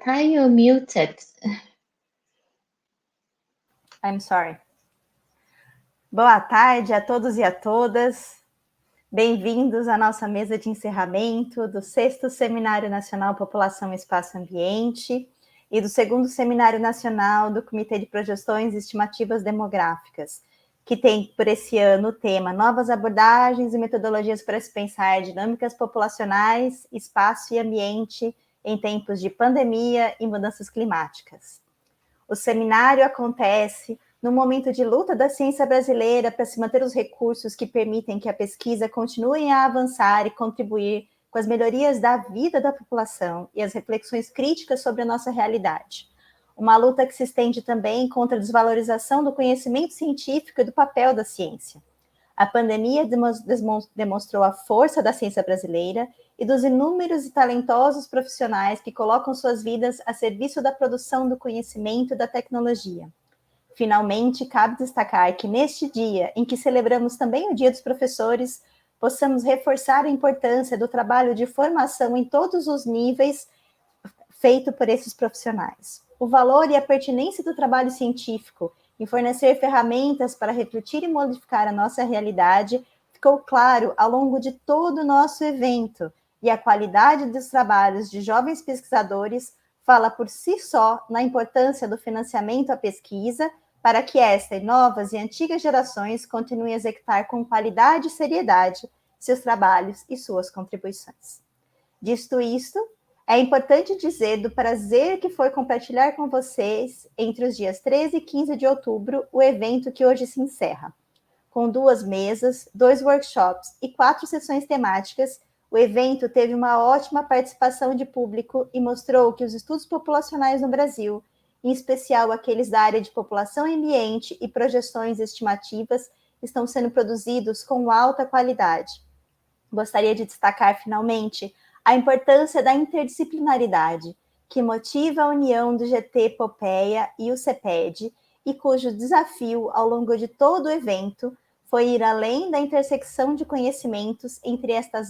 Thay, you're muted. I'm sorry. Boa tarde a todos e a todas. Bem-vindos à nossa mesa de encerramento do 6º Seminário Nacional População, Espaço, Ambiente e do 2º Seminário Nacional do Comitê de Projeções, Estimativas, Demográficas, que tem por esse ano o tema Novas abordagens e metodologias para se pensar dinâmicas populacionais, espaço e ambiente em tempos de pandemia e mudanças climáticas. O seminário acontece no momento de luta da ciência brasileira para se manter os recursos que permitem que a pesquisa continue a avançar e contribuir com as melhorias da vida da população e as reflexões críticas sobre a nossa realidade. Uma luta que se estende também contra a desvalorização do conhecimento científico e do papel da ciência. A pandemia demonstrou a força da ciência brasileira e dos inúmeros e talentosos profissionais que colocam suas vidas a serviço da produção do conhecimento e da tecnologia. Finalmente, cabe destacar que neste dia, em que celebramos também o Dia dos Professores, possamos reforçar a importância do trabalho de formação em todos os níveis feito por esses profissionais. O valor e a pertinência do trabalho científico em fornecer ferramentas para refletir e modificar a nossa realidade ficou claro ao longo de todo o nosso evento, e a qualidade dos trabalhos de jovens pesquisadores fala por si só na importância do financiamento à pesquisa para que esta e novas e antigas gerações continuem a executar com qualidade e seriedade seus trabalhos e suas contribuições. Dito isto, é importante dizer do prazer que foi compartilhar com vocês, entre os dias 13 e 15 de outubro, o evento que hoje se encerra. Com 2 mesas, 2 workshops e 4 sessões temáticas, o evento teve uma ótima participação de público e mostrou que os estudos populacionais no Brasil, em especial aqueles da área de população e ambiente e projeções estimativas, estão sendo produzidos com alta qualidade. Gostaria de destacar, finalmente, a importância da interdisciplinaridade, que motiva a união do GT Popeia e o CEPED, e cujo desafio, ao longo de todo o evento, foi ir além da intersecção de conhecimentos entre estas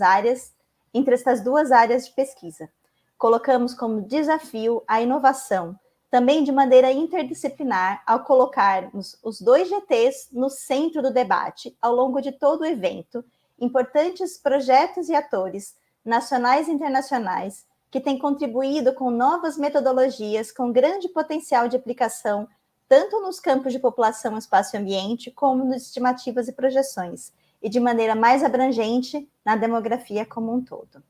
duas áreas de pesquisa. Colocamos como desafio a inovação, também de maneira interdisciplinar, ao colocarmos os 2 GTs no centro do debate, ao longo de todo o evento, importantes projetos e atores, nacionais e internacionais, que têm contribuído com novas metodologias com grande potencial de aplicação, tanto nos campos de população, espaço e ambiente, como nas estimativas e projeções, e de maneira mais abrangente na demografia como um todo.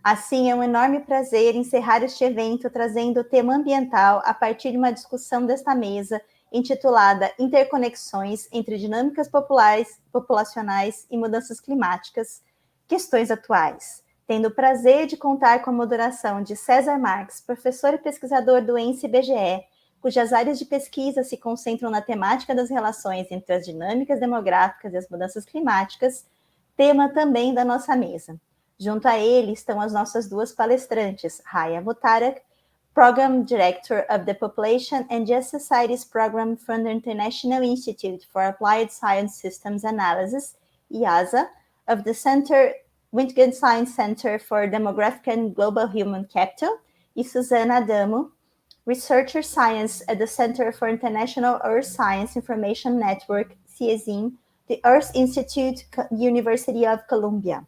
Assim, é um enorme prazer encerrar este evento trazendo o tema ambiental a partir de uma discussão desta mesa, intitulada Interconexões entre dinâmicas populacionais e mudanças climáticas, questões atuais, tendo o prazer de contar com a moderação de César Marques, professor e pesquisador do ENCE-IBGE, cujas áreas de pesquisa se concentram na temática das relações entre as dinâmicas demográficas e as mudanças climáticas, tema também da nossa mesa. Junto a ele estão as nossas 2 palestrantes, Raya Mutarak, Program Director of the Population and Just Societies Program from the International Institute for Applied Science Systems Analysis, IASA, of the Wittgenstein Center for Demographic and Global Human Capital, e Susana Adamo, Researcher Science at the Center for International Earth Science Information Network, CIESIN, the Earth Institute, University of Columbia.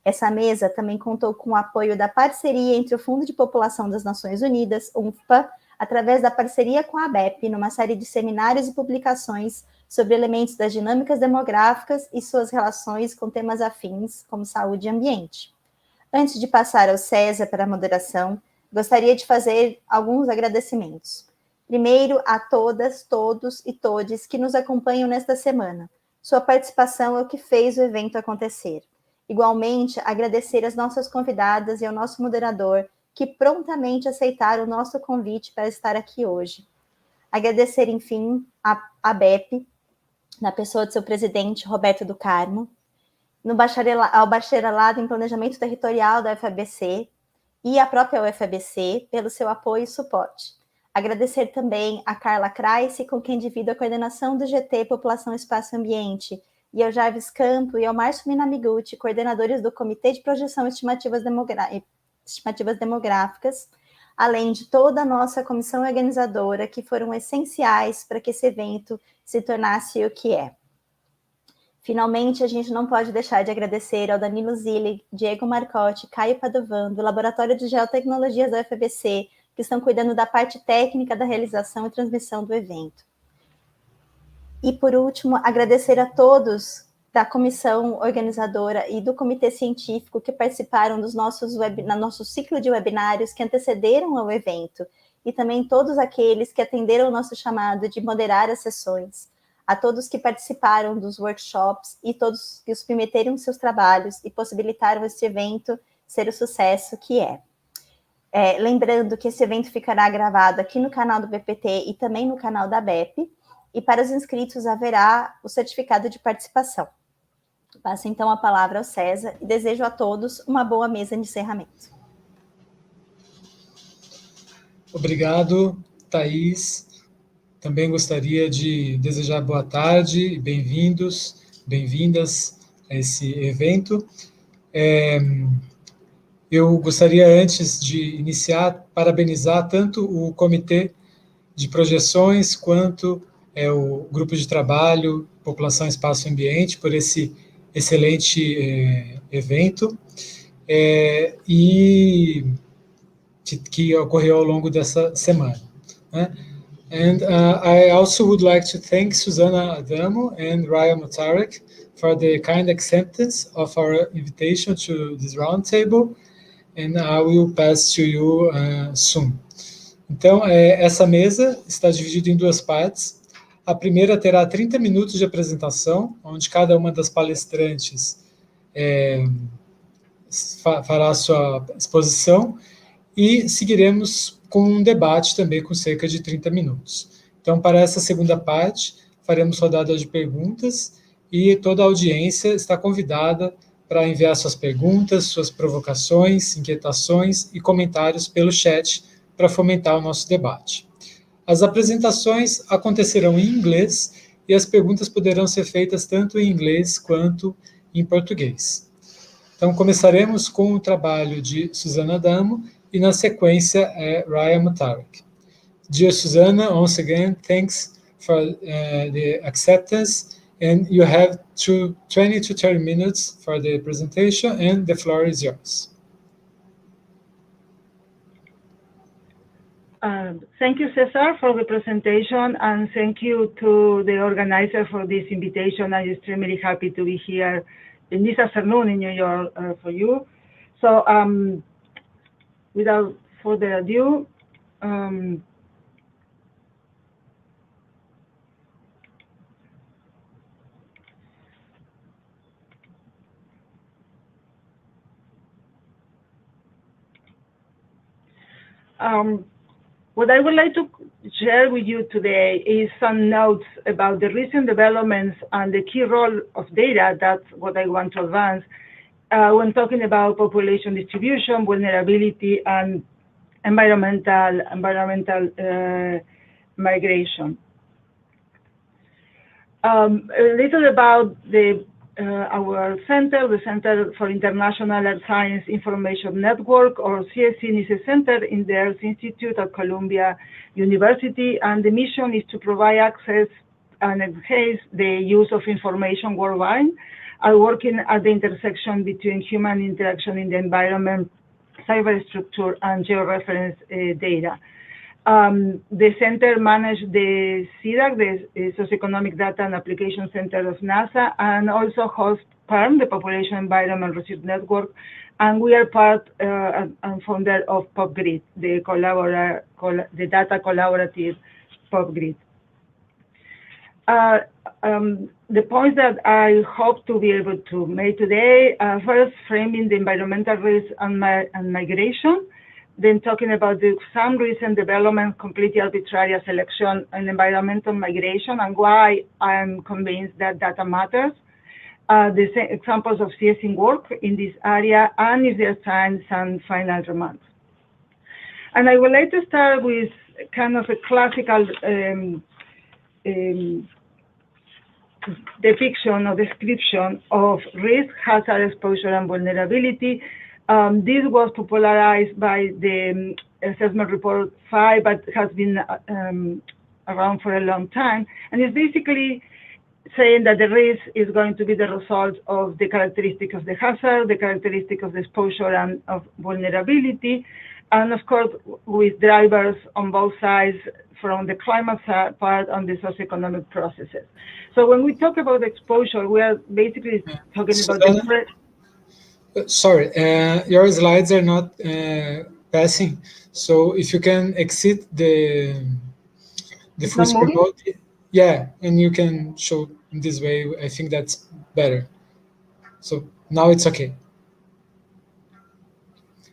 Essa mesa também contou com o apoio da parceria entre o Fundo de População das Nações Unidas, UNFPA, através da parceria com a ABEP, numa série de seminários e publicações sobre elementos das dinâmicas demográficas e suas relações com temas afins, como saúde e ambiente. Antes de passar ao César para a moderação, gostaria de fazer alguns agradecimentos. Primeiro, a todas, todos e todes que nos acompanham nesta semana. Sua participação é o que fez o evento acontecer. Igualmente, agradecer às nossas convidadas e ao nosso moderador, que prontamente aceitaram o nosso convite para estar aqui hoje. Agradecer, enfim, à ABEP, na pessoa de seu presidente, Roberto do Carmo, ao bacharelado em Planejamento Territorial da UFABC e à própria UFABC pelo seu apoio e suporte. Agradecer também a Carla Kreisse, com quem divido a coordenação do GT População, Espaço e Ambiente, e ao Jarvis Campo e ao Márcio Minamiguchi, coordenadores do Comitê de Projeção e Estimativas Demográficas, além de toda a nossa comissão organizadora, que foram essenciais para que esse evento se tornasse o que é. Finalmente, a gente não pode deixar de agradecer ao Danilo Zilli, Diego Marcotti, Caio Padovan, do Laboratório de Geotecnologias da UFABC, que estão cuidando da parte técnica da realização e transmissão do evento. E, por último, agradecer a todos da comissão organizadora e do comitê científico que participaram no nosso ciclo de webinários que antecederam ao evento, e também todos aqueles que atenderam o nosso chamado de moderar as sessões, a todos que participaram dos workshops e todos que submeteram seus trabalhos e possibilitaram este evento ser o sucesso que é. Lembrando que esse evento ficará gravado aqui no canal do BPT e também no canal da BEP, e para os inscritos haverá o certificado de participação. Passo então a palavra ao César e desejo a todos uma boa mesa de encerramento. Obrigado, Thaís. Também gostaria de desejar boa tarde e bem-vindos, bem-vindas a esse evento. Eu gostaria, antes de iniciar, parabenizar tanto o Comitê de Projeções quanto o Grupo de Trabalho População, Espaço, Ambiente por esse excelente evento e que ocorreu ao longo dessa semana, né? And I also would like to thank Susana Adamo and Raya Mutarek for the kind acceptance of our invitation to this roundtable, and I will pass to you soon. Então, essa mesa está dividida em duas partes. A primeira terá 30 minutos de apresentação, onde cada uma das palestrantes fará a sua exposição, e seguiremos com um debate também com cerca de 30 minutos. Então, para essa segunda parte, faremos rodada de perguntas e toda a audiência está convidada para enviar suas perguntas, suas provocações, inquietações e comentários pelo chat para fomentar o nosso debate. As apresentações acontecerão em inglês e as perguntas poderão ser feitas tanto em inglês quanto em português. Então, começaremos com o trabalho de Susana Adamo e, na sequência, Raya Mutarek. Dear Susana, once again, thanks for the acceptance, and you have 20 to 30 minutes for the presentation, and the floor is yours. Thank you, Cesar, for the presentation, and thank you to the organizer for this invitation. I'm extremely happy to be here in this afternoon in New York for you. So, without further ado, what I would like to share with you today is some notes about the recent developments and the key role of data. That's what I want to advance when talking about population distribution, vulnerability, and environmental migration. A little about our center, the Center for International Earth Science Information Network, or CSIN, is a center in the Earth Institute at Columbia University, and the mission is to provide access and enhance the use of information worldwide, and working at the intersection between human interaction in the environment, cyberstructure, and georeference data. The center manages the CDAC, the Socioeconomic Data and Application Center of NASA, and also hosts PERM, the Population Environment Research Network, and we are part and founder of PopGrid, the data collaborative PopGrid. The points that I hope to be able to make today, first framing the environmental risk and migration, then talking about some recent developments, completely arbitrary selection and environmental migration, and why I'm convinced that data matters, the examples of CSIN work in this area, and if there's time, some final remarks. And I would like to start with kind of a classical depiction or description of risk, hazard, exposure, and vulnerability. This was popularized by the assessment report 5, but has been around for a long time. And it's basically saying that the risk is going to be the result of the characteristics of the hazard, the characteristics of the exposure and of vulnerability, and of course with drivers on both sides, from the climate part on the socioeconomic processes. So when we talk about exposure, we are basically talking about the... Sorry, your slides are not passing. So if you can exit the full screen mode, yeah, and you can show in this way, I think that's better. So now it's okay.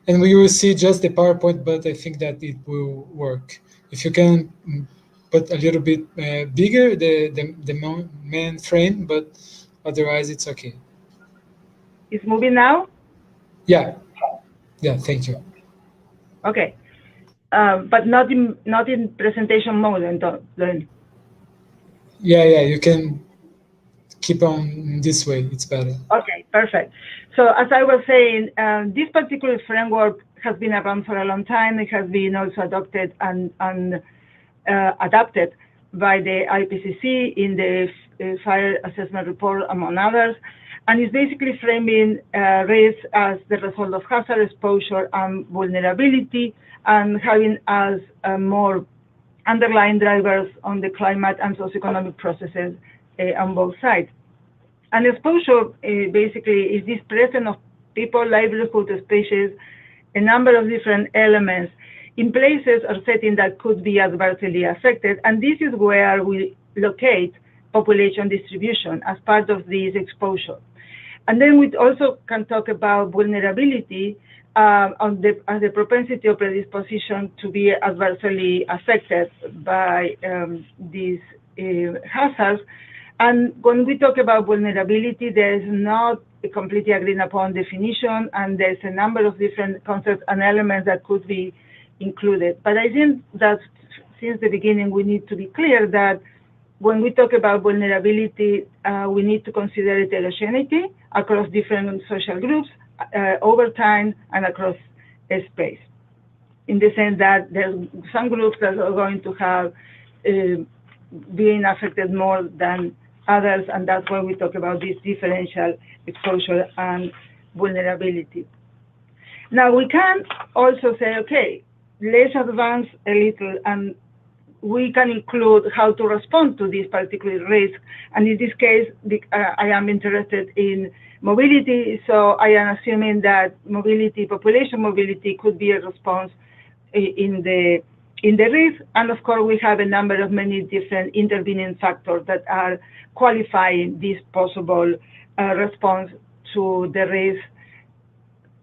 And we will see just the PowerPoint, but I think that it will work. If you can put a little bit bigger the main frame, but otherwise it's okay. It's moving now? Yeah. Yeah, thank you. Okay. But not in presentation mode then. Yeah, you can keep on this way, it's better. Okay, perfect. So as I was saying, this particular framework has been around for a long time. It has been also adopted and adapted by the IPCC in the fire assessment report, among others. And it's basically framing risk as the result of hazard, exposure, and vulnerability, and having as more underlying drivers on the climate and socioeconomic processes on both sides. And exposure basically is this presence of people, livelihood, species, a number of different elements in places or settings that could be adversely affected. And this is where we locate population distribution as part of this exposure. And then we also can talk about vulnerability as the propensity or predisposition to be adversely affected by these hazards. And when we talk about vulnerability, there is not a completely agreed upon definition, and there's a number of different concepts and elements that could be included. But I think that since the beginning, we need to be clear that when we talk about vulnerability, we need to consider heterogeneity across different social groups, over time, and across space. In the sense that there's some groups that are going to have being affected more than others, and that's why we talk about this differential exposure and vulnerability. Now, we can also say, okay, let's advance a little, and we can include how to respond to this particular risk. And in this case, I am interested in mobility, so I am assuming that mobility, population mobility, could be a response in the risk. And of course, we have a number of many different intervening factors that are qualifying this possible response to the risk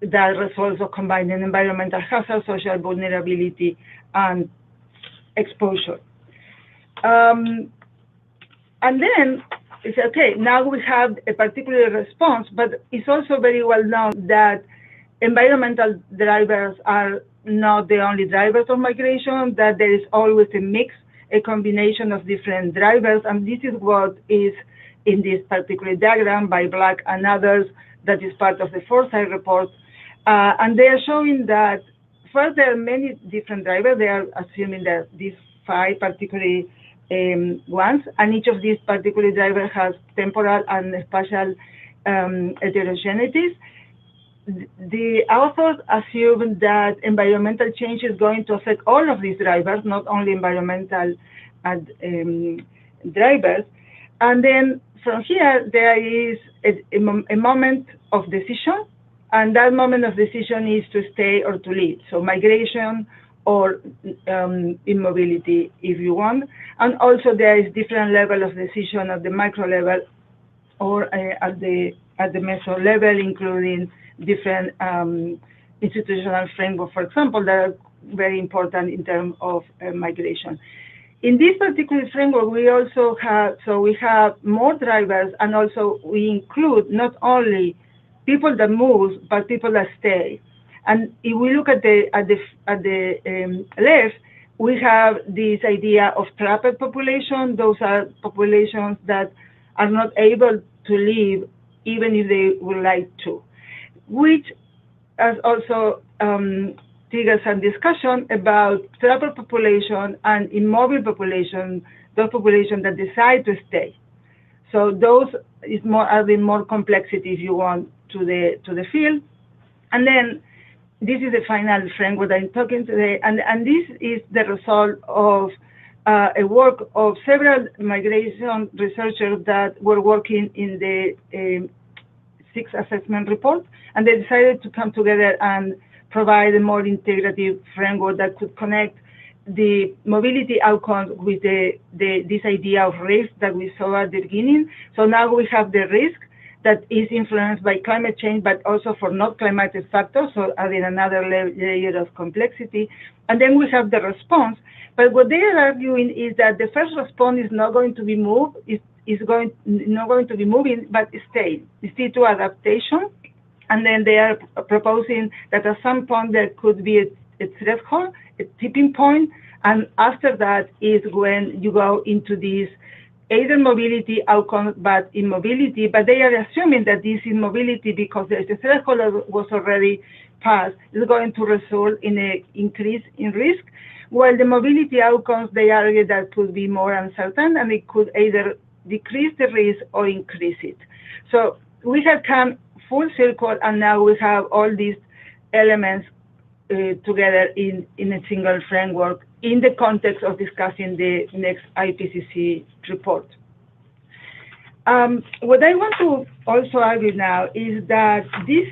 that results of combining environmental hazard, social vulnerability, and exposure. And then it's okay, now we have a particular response, but it's also very well known that environmental drivers are not the only drivers of migration, that there is always a mix, a combination of different drivers, and this is what is in this particular diagram by Black and others that is part of the Foresight report. And they are showing that first there are many different drivers. They are assuming that these 5 particular ones, and each of these particular drivers has temporal and spatial heterogeneities. The authors assume that environmental change is going to affect all of these drivers, not only environmental drivers. And then from here, there is a moment of decision, and that moment of decision is to stay or to leave. So migration or immobility, if you want. And also there is different level of decision at the micro level or at the meso level, including different institutional framework, for example, that are very important in terms of migration. In this particular framework, we also have, so we have more drivers, and also we include not only people that move, but people that stay. And if we look at the left, we have this idea of trapped population. Those are populations that are not able to leave even if they would like to, which has also triggered some discussion about trapper population and immobile population, those populations that decide to stay. So those is adding more complexity, if you want, to the field. And then this is the final framework that I'm talking today, and this is the result of a work of several migration researchers that were working in the 6th assessment report, and they decided to come together and provide a more integrative framework that could connect the mobility outcomes with this idea of risk that we saw at the beginning. So now we have the risk that is influenced by climate change, but also for not climatic factors, so adding another layer of complexity. And then we have the response. But what they are arguing is that the first response is not going to be moved, not going to be moving, but stay. It's still to adaptation. And then they are proposing that at some point there could be a threshold, a tipping point, and after that is when you go into this either mobility outcome, but immobility. But they are assuming that this immobility, because there is a threshold that was already passed, is going to result in an increase in risk. While the mobility outcomes, they argue that could be more uncertain, and it could either decrease the risk or increase it. So we have come full circle, and now we have all these elements together in a single framework in the context of discussing the next IPCC report. What I want to also argue now is that this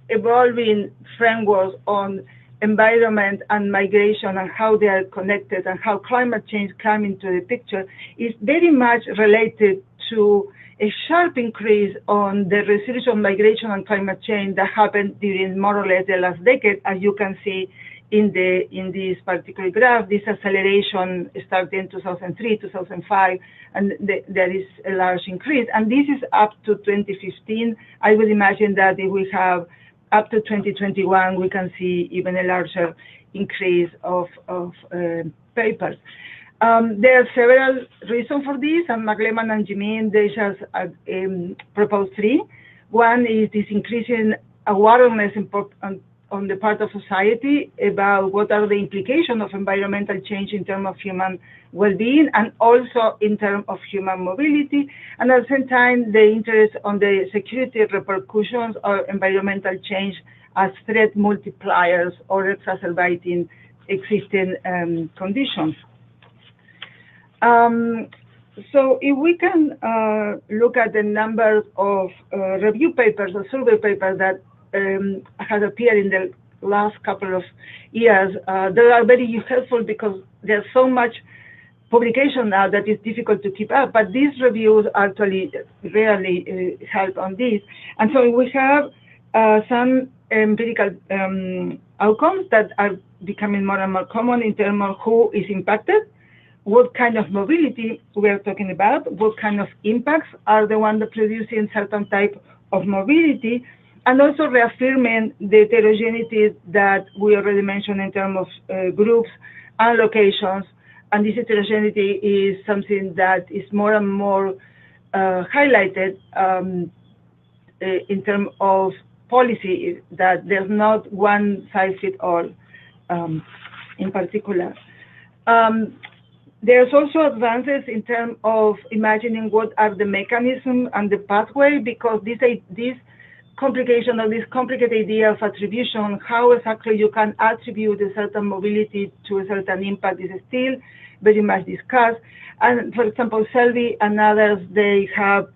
evolving framework on environment and migration and how they are connected and how climate change come into the picture is very much related to a sharp increase on the research on migration and climate change that happened during more or less the last decade, as you can see in this particular graph. This acceleration started in 2003, 2005, and there is a large increase. And this is up to 2015. I would imagine that if we have up to 2021, we can see even a larger increase of papers. There are several reasons for this, and McLeman and Jimin, they just proposed three. One is this increasing awareness on the part of society about what are the implications of environmental change in terms of human well-being and also in terms of human mobility, and at the same time, the interest on the security repercussions of environmental change as threat multipliers or exacerbating existing conditions. So if we can look at the number of review papers or survey papers that has appeared in the last couple of years, they are very helpful because there's so much publication now that it's difficult to keep up, but these reviews actually really help on this. And so we have some empirical outcomes that are becoming more and more common in terms of who is impacted, what kind of mobility we are talking about, what kind of impacts are the ones that producing certain type of mobility, and also reaffirming the heterogeneity that we already mentioned in terms of groups and locations. And this heterogeneity is something that is more and more highlighted in terms of policy, that there's not one size fits all in particular. There's also advances in terms of imagining what are the mechanisms and the pathway, because this complication or this complicated idea of attribution, how exactly you can attribute a certain mobility to a certain impact, is still very much discussed. And for example, Selby and others, they have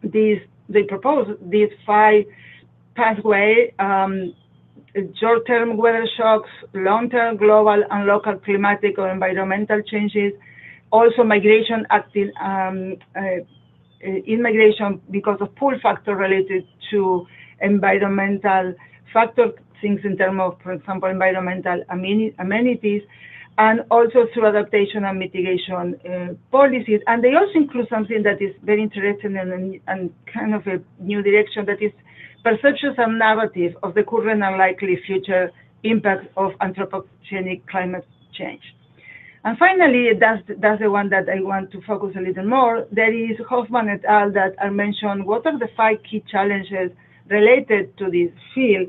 they propose these 5 pathway, short-term weather shocks, long-term global and local climatic or environmental changes, also migration acting in migration because of pull factor related to environmental factor, things in terms of, for example, environmental amenities, and also through adaptation and mitigation policies. And they also include something that is very interesting and kind of a new direction, that is perceptions and narrative of the current and likely future impacts of anthropogenic climate change. And finally, that's the one that I want to focus a little more. There is Hoffman et al. That are mentioned what are the 5 key challenges related to this field.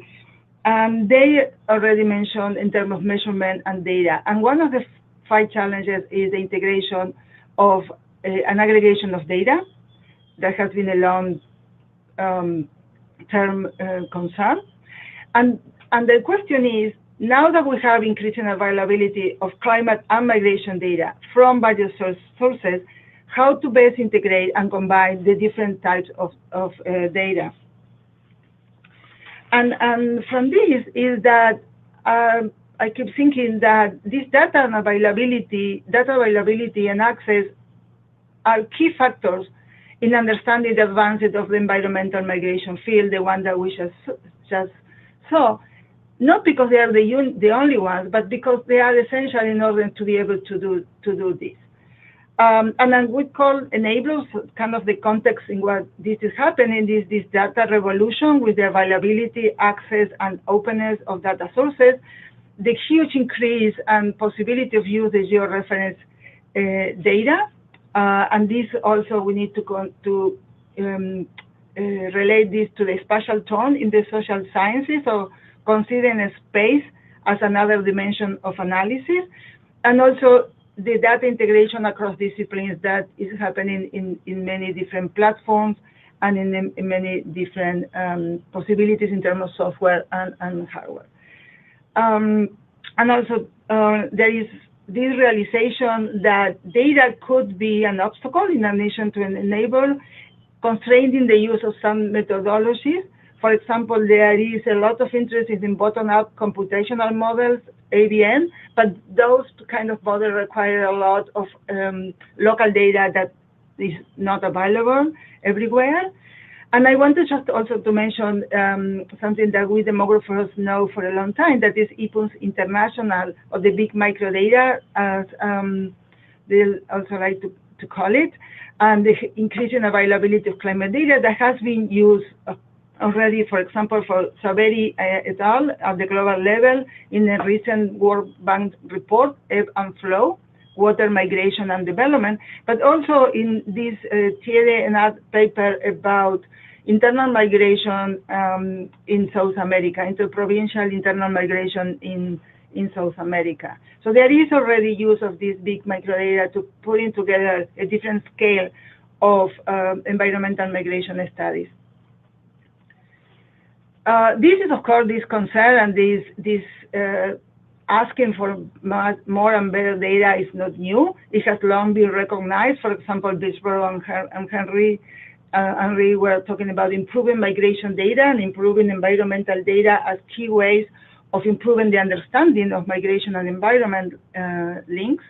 They already mentioned in terms of measurement and data. And one of the 5 challenges is the integration of an aggregation of data. That has been a long-term concern. And the question is, now that we have increasing availability of climate and migration data from various sources, how to best integrate and combine the different types of data. And from this is that I keep thinking that this data availability and access are key factors in understanding the advances of the environmental migration field, the one that we just saw, not because they are the only ones, but because they are essential in order to be able to do this. And then we call enablers kind of the context in what this is happening, this data revolution with the availability, access, and openness of data sources, the huge increase and possibility of use the georeference data, and this also we need to relate this to the spatial tone in the social sciences, so considering a space as another dimension of analysis, and also the data integration across disciplines that is happening in many different platforms and in many different possibilities in terms of software and hardware. And also there is this realization that data could be an obstacle in addition to an enabler, constraining the use of some methodologies. For example, there is a lot of interest in bottom-up computational models, ABN, but those kind of models require a lot of local data that is not available everywhere. And I wanted just also to mention something that we demographers know for a long time, that is IPUN's International, or the big microdata, as they also like to call it, and the increasing availability of climate data that has been used already, for example, for Saveri et al. At the global level in a recent World Bank report, Ebb and Flow, Water Migration and Development, but also in this Thierry and Art paper about internal migration in South America, interprovincial internal migration in South America. So there is already use of this big microdata to putting together a different scale of environmental migration studies. This is, of course, this concern and this asking for more and better data is not new. It has long been recognized. For example, Bisborough and Henry were talking about improving migration data and improving environmental data as key ways of improving the understanding of migration and environment links.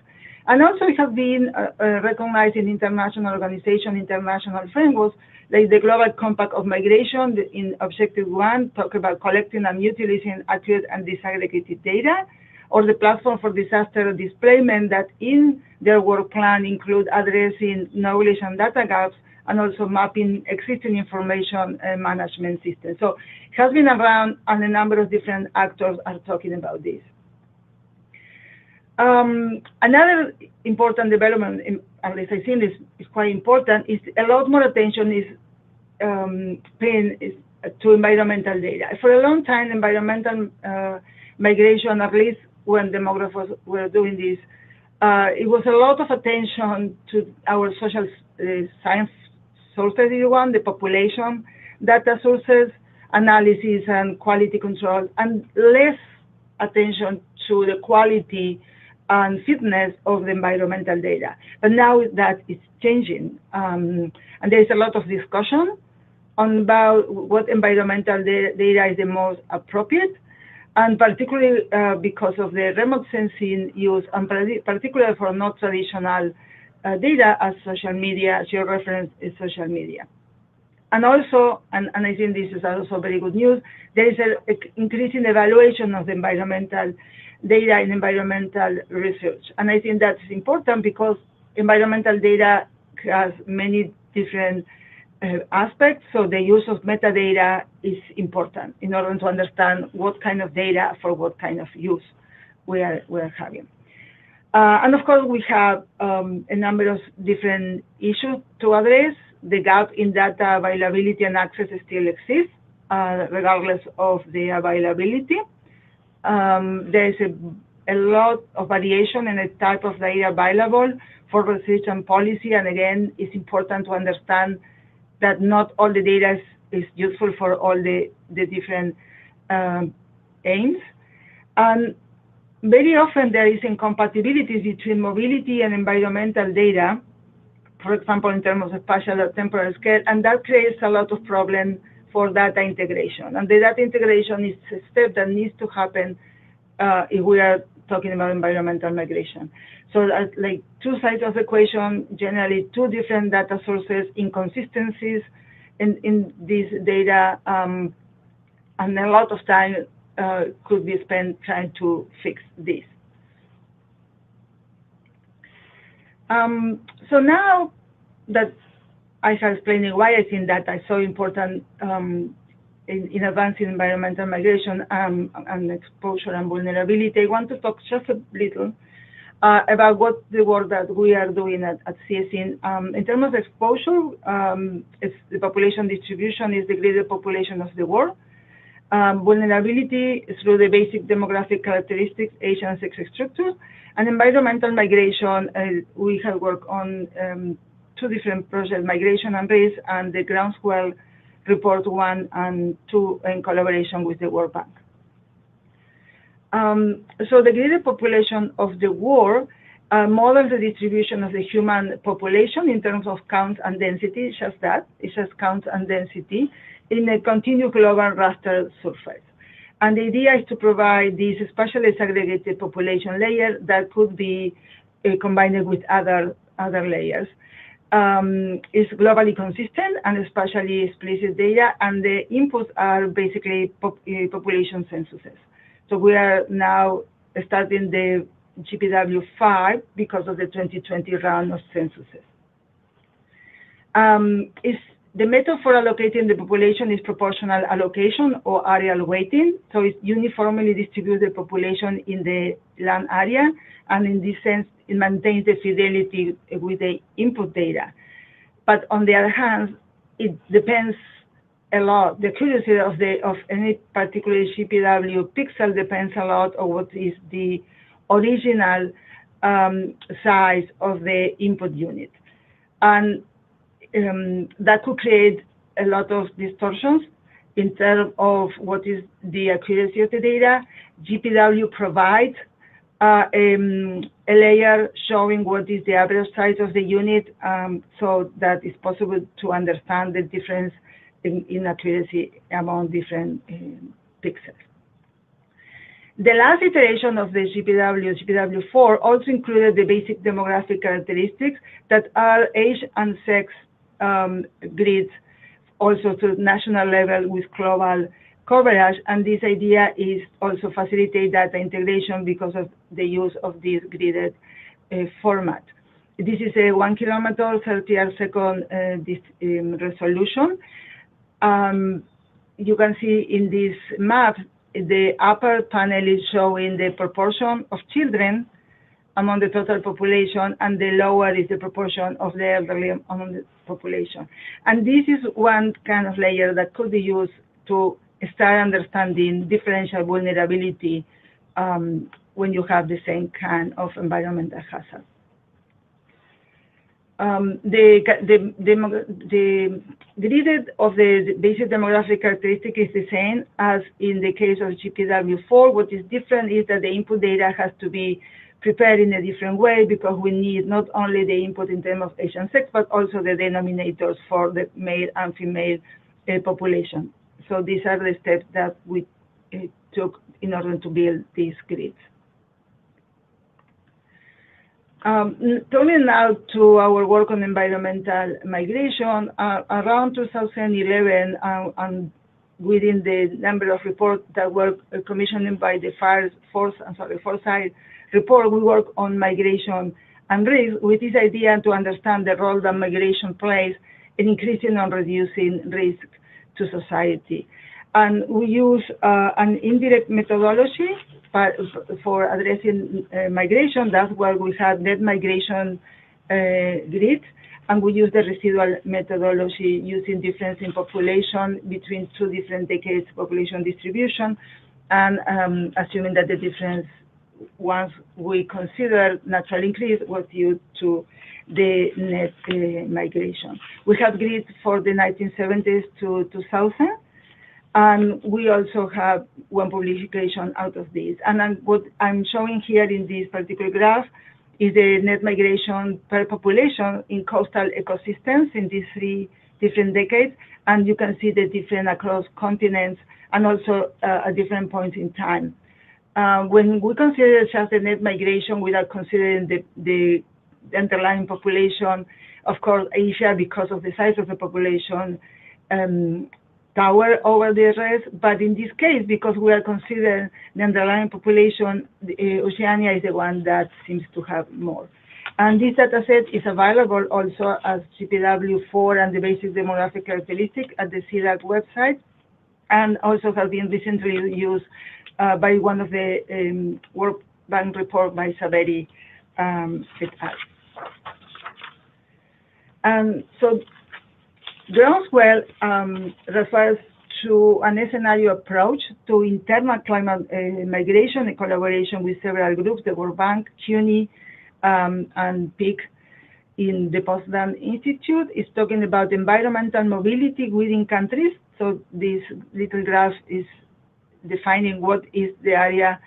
And also it has been recognized in international organizations, international frameworks, like the Global Compact of Migration in Objective 1, talk about collecting and utilizing accurate and disaggregated data, or the Platform for Disaster Displacement that in their work plan include addressing knowledge and data gaps and also mapping existing information management systems. So it has been around, and a number of different actors are talking about this. Another important development, at least I think this is quite important, is a lot more attention is paying to environmental data. For a long time, environmental migration, at least when demographers were doing this, it was a lot of attention to our social science sources, if you want, the population data sources, analysis and quality control, and less attention to the quality and fitness of the environmental data. But now that is changing, and there's a lot of discussion on about what environmental data is the most appropriate, and particularly because of the remote sensing use, and particularly for not traditional data as social media, georeference is social media. And also, and I think this is also very good news, there is an increasing evaluation of the environmental data in environmental research. And I think that's important because environmental data has many different aspects, so the use of metadata is important in order to understand what kind of data for what kind of use we're having. And of course, we have a number of different issues to address. The gap in data availability and access still exists. regardless of the availability. There is a lot of variation in the type of data available for research and policy, and again, it's important to understand that not all the data is useful for all the different aims. And very often there is incompatibilities between mobility and environmental data, for example, in terms of spatial or temporal scale, and that creates a lot of problems for data integration. And the data integration is a step that needs to happen if we are talking about environmental migration. So like two sides of the equation, generally two different data sources, inconsistencies in this data, and a lot of time could be spent trying to fix this. So now that I have explained why I think data is so important in advancing environmental migration and exposure and vulnerability, I want to talk just a little about what the work that we are doing at CSIN. In terms of exposure, the population distribution is the greater population of the world. Vulnerability through the basic demographic characteristics, age and sex structure. And environmental migration, we have worked on two different projects, Migration and Risk, and the Groundswell Report 1 and 2 in collaboration with the World Bank. So the greater population of the world models the distribution of the human population in terms of count and density. It's just that, it's just count and density in a continuous global raster surface. And the idea is to provide this spatially segregated population layer that could be combined with other layers. It's globally consistent and spatially explicit data, and the inputs are basically population censuses. So we are now starting the GPW5 because of the 2020 round of censuses. The method for allocating the population is proportional allocation or areal weighting. So it uniformly distributes the population in the land area, and in this sense, it maintains the fidelity with the input data. But on the other hand, it depends a lot. The accuracy of any particular GPW pixel depends a lot on what is the original size of the input unit. And that could create a lot of distortions in terms of what is the accuracy of the data. GPW provides a layer showing what is the average size of the unit, so that it's possible to understand the difference in accuracy among different pixels. The last iteration of the GPW4, also included the basic demographic characteristics that are age and sex grids, also to national level with global coverage. And this idea is also facilitate data integration because of the use of this gridded format. This is a 1 kilometer, 30 second resolution. You can see in this map, the upper panel is showing the proportion of children among the total population, and the lower is the proportion of the elderly among the population. And this is one kind of layer that could be used to start understanding differential vulnerability when you have the same kind of environmental hazard. The gridded of the basic demographic characteristic is the same as in the case of GPW4. What is different is that the input data has to be prepared in a different way, because we need not only the input in terms of age and sex, but also the denominators for the male and female population. So these are the steps that we took in order to build these grids. Turning now to our work on environmental migration, around 2011, and within the number of reports that were commissioned by the Foresight report, we work on migration and risk with this idea to understand the role that migration plays in increasing and reducing risk to society. And we use an indirect methodology for addressing migration. That's where we have net migration grid. and we use the residual methodology using difference in population between 2 different decades population distribution, and assuming that the difference, once we consider natural increase, was due to the net migration. We have grids for the 1970s to 2000, and we also have one publication out of this. And what I'm showing here in this particular graph is the net migration per population in coastal ecosystems in these 3 different decades, and you can see the different across continents and also at different points in time. When we consider just the net migration without considering the underlying population, of course, Asia, because of the size of the population, tower over the rest, but in this case, because we are considering the underlying population, Oceania is the one that seems to have more. And this data set is available also as GPW4 and the basic demographic characteristic at the CIRAC website, and also has been recently used by one of the World Bank report by Saveri et al. And so Groundswell refers to an scenario approach to internal climate migration in collaboration with several groups, the World Bank, CUNY, and PIC in the Potsdam Institute. Is talking about environmental mobility within countries. So this little graph is defining what is the area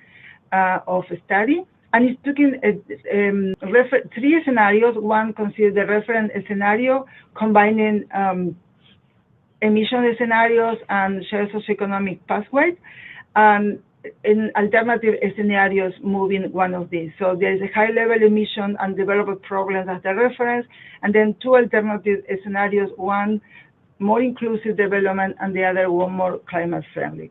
of study. And it's taking 3 scenarios. One considers the reference scenario, combining emission scenarios and shared socioeconomic pathways, and in alternative scenarios moving one of these. So there is a high-level emission and development problems as the reference, and then 2 alternative scenarios, one more inclusive development and the other one more climate-friendly.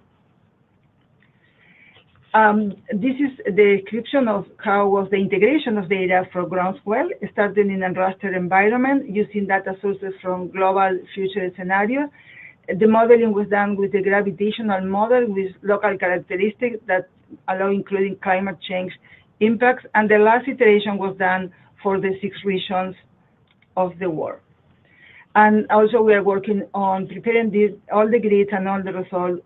This is the description of how was the integration of data from Groundswell, starting in a raster environment using data sources from global future scenarios. The modeling was done with the gravitational model with local characteristics that allow including climate change impacts, and the last iteration was done for the 6 regions of the world. And also we are working on preparing all the grids and all the results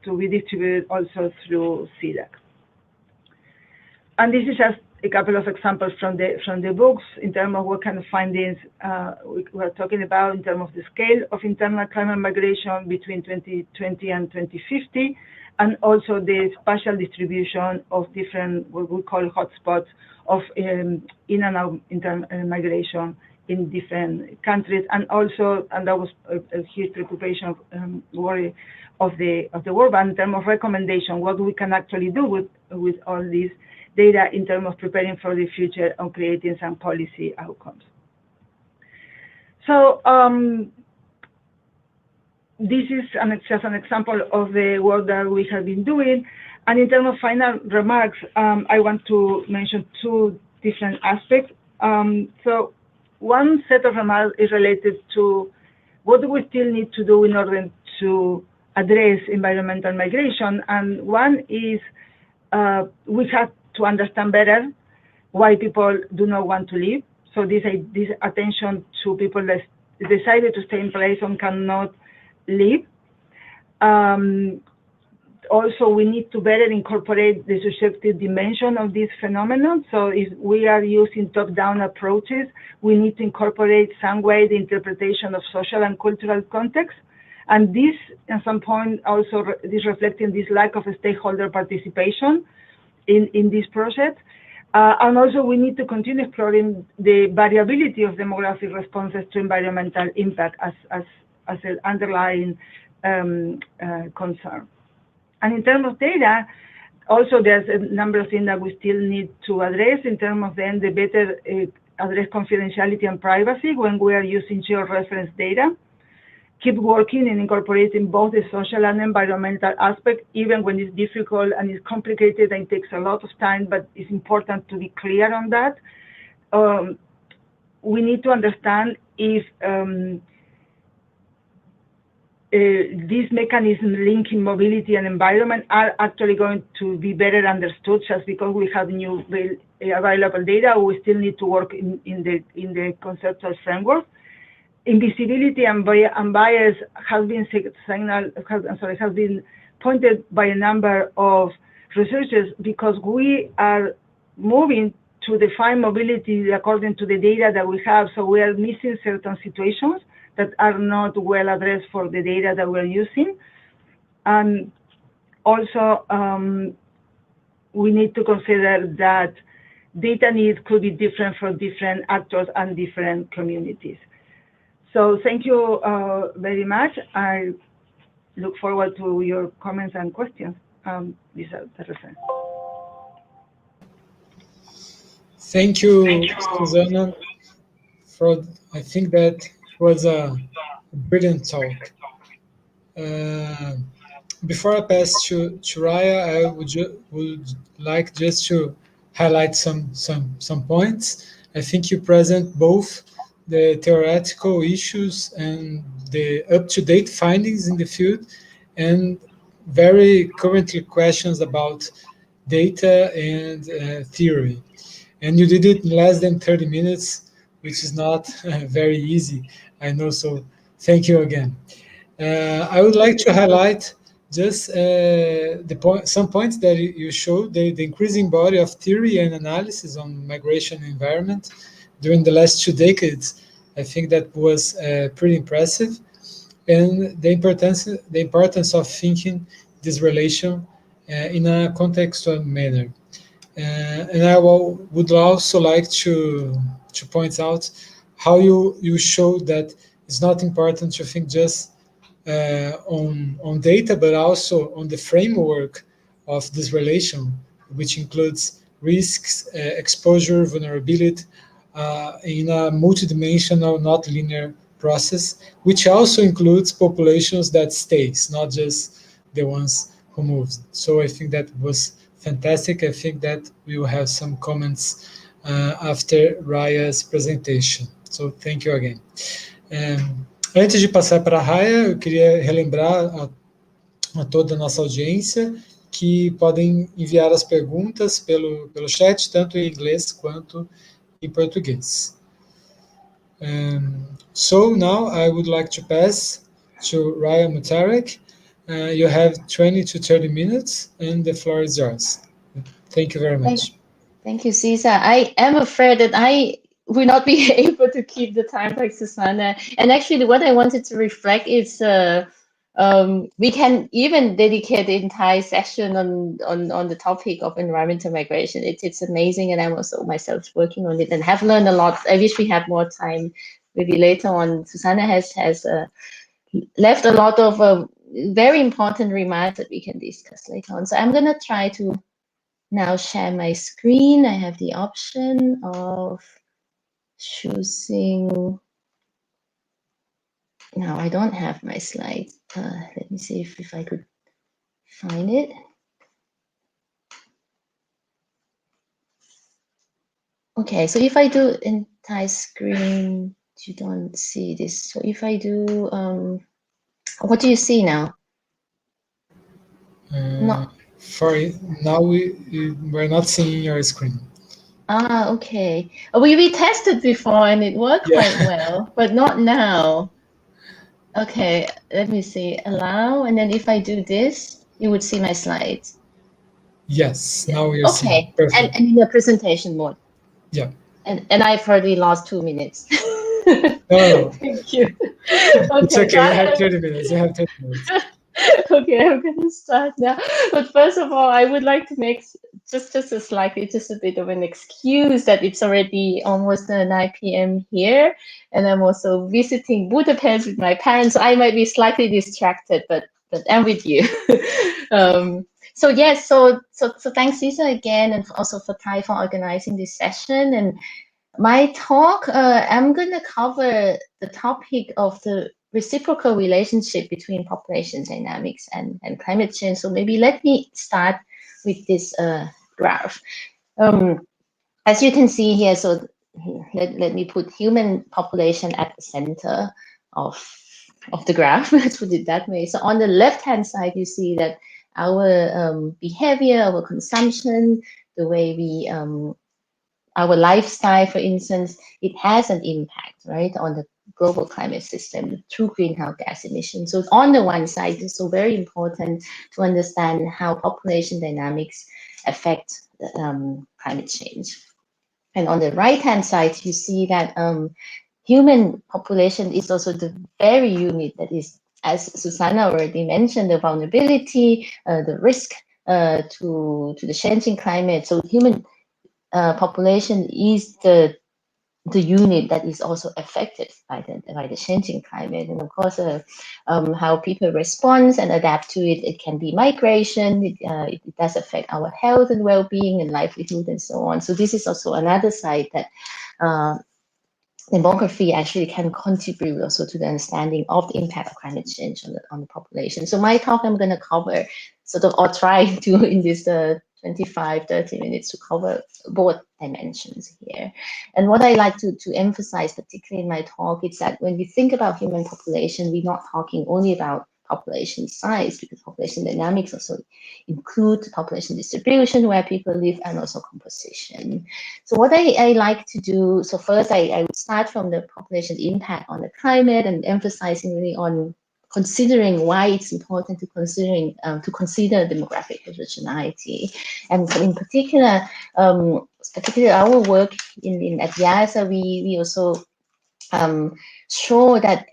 to be distributed also through CIRAC. And this is just a couple of examples from the books in terms of what kind of findings we are talking about in terms of the scale of internal climate migration between 2020 and 2050, and also the spatial distribution of different, what we call hotspots of in and out internal migration in different countries, and also, and that was a huge preoccupation, worry of the World Bank in terms of recommendation, what we can actually do with all these data in terms of preparing for the future and creating some policy outcomes. So this is just an example of the work that we have been doing. And in terms of final remarks, I want to mention 2 different aspects. So one set of remarks is related to what do we still need to do in order to address environmental migration. And one is we have to understand better why people do not want to leave. So this attention to people that decided to stay in place and cannot leave. Also, we need to better incorporate the subjective dimension of this phenomenon. So if we are using top-down approaches, we need to incorporate some way the interpretation of social and cultural context. And this, at some point, also is reflecting this lack of stakeholder participation in this project. And also, we need to continue exploring the variability of demographic responses to environmental impact as an underlying concern. And in terms of data, also there's a number of things that we still need to address in terms of then the better address confidentiality and privacy when we are using georeference data. Keep working and incorporating both the social and environmental aspect, even when it's difficult and it's complicated and it takes a lot of time, but it's important to be clear on that. We need to understand if these mechanisms linking mobility and environment are actually going to be better understood just because we have new available data. We still need to work in the conceptual framework. Invisibility and bias has been has been pointed by a number of researchers, because we are moving to define mobility according to the data that we have. So we are missing certain situations that are not well addressed for the data that we're using. And also, we need to consider that data needs could be different for different actors and different communities. So thank you very much. I look forward to your comments and questions. These are the reference. Thank you, Susana. I think that was a brilliant talk. Before I pass to Raya, I would like just to highlight some points. I think you present both the theoretical issues and the up-to-date findings in the field, and very currently questions about data and theory. And you did it in less than 30 minutes, which is not very easy, I know, so thank you again. I would like to highlight just some points that you showed, the increasing body of theory and analysis on migration and environment during the last 2 decades. I think that was pretty impressive, and the importance of thinking this relation in a contextual manner. And I would also like to point out how you showed that it's not important to think just on data, but also on the framework of this relation, which includes risks, exposure, vulnerability, in a multidimensional, not linear process, which also includes populations that stays, not just the ones who moves. So I think that was fantastic. I think that we will have some comments after Raya's presentation. So thank you again. Antes de passar para a Raya, eu queria relembrar a toda a nossa audiência que podem enviar as perguntas pelo chat, tanto em inglês quanto em português. So now I would like to pass to Raya Mutarek. You have 20 to 30 minutes, and the floor is yours. Thank you very much. Thank you, Cesar. I am afraid that I will not be able to keep the time like Susana. And actually, what I wanted to reflect is we can even dedicate the entire session on the topic of environmental migration. It's amazing, and I'm also myself working on it and have learned a lot. I wish we had more time. Maybe later on, Susana has left a lot of very important remarks that we can discuss later on. So I'm going to try to now share my screen. I have the option of choosing. Now I don't have my slides. Let me see if I could find it. Okay, so if I do entire screen, you don't see this. So if I do, what do you see now? No. For now, we're not seeing your screen. Ah, okay. We tested before and it worked quite well, but not now. Okay, let me see. Allow, and then if I do this, you would see my slides. Yes, now we're seeing. Perfect. And in the presentation mode. Yeah. And I've already lost 2 minutes. No. Thank you. It's okay. You have 30 minutes. You have 30 minutes. Okay, I'm going to start now. But first of all, I would like to make just a bit of an excuse that it's already almost 9 p.m. here, and I'm also visiting Budapest with my parents. So I might be slightly distracted, but I'm with you. So yes, so thanks, Cesar, again, and also for Ty for organizing this session. And my talk, I'm going to cover the topic of the reciprocal relationship between population dynamics and climate change. So maybe let me start with this graph. As you can see here, so let me put human population at the center of the graph. Let's put it that way. So on the left-hand side, you see that our behavior, our consumption, the way we our lifestyle, for instance, it has an impact, right, on the global climate system through greenhouse gas emissions. So on the one side, it's so very important to understand how population dynamics affect climate change. And on the right-hand side, you see that human population is also the very unit that is, as Susana already mentioned, the vulnerability, the risk to the changing climate. So human population is the unit that is also affected by the changing climate. And of course, how people respond and adapt to it. It can be migration. It does affect our health and well-being and livelihood and so on. So this is also another side that demography actually can contribute also to the understanding of the impact of climate change on the population. So my talk, I'm going to cover sort of, or try to in this 25, 30 minutes to cover both dimensions here. And what I like to emphasize, particularly in my talk, is that when we think about human population, we're not talking only about population size, because population dynamics also include population distribution, where people live, and also composition. So what I like to do, so first I would start from the population impact on the climate and emphasizing really on considering why it's important to consider demographic heterogeneity. And in particular, our work at EASA, we also show that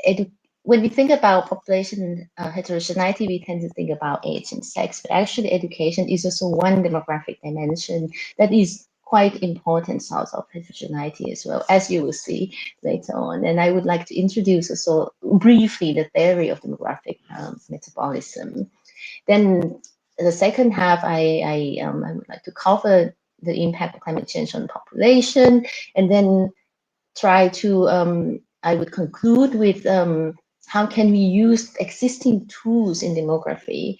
when we think about population heterogeneity, we tend to think about age and sex, but actually education is also one demographic dimension that is quite important source of heterogeneity as well, as you will see later on. And I would like to introduce also briefly the theory of demographic metabolism. Then the second half, I would like to cover the impact of climate change on population, and then try to, I would conclude with how can we use existing tools in demography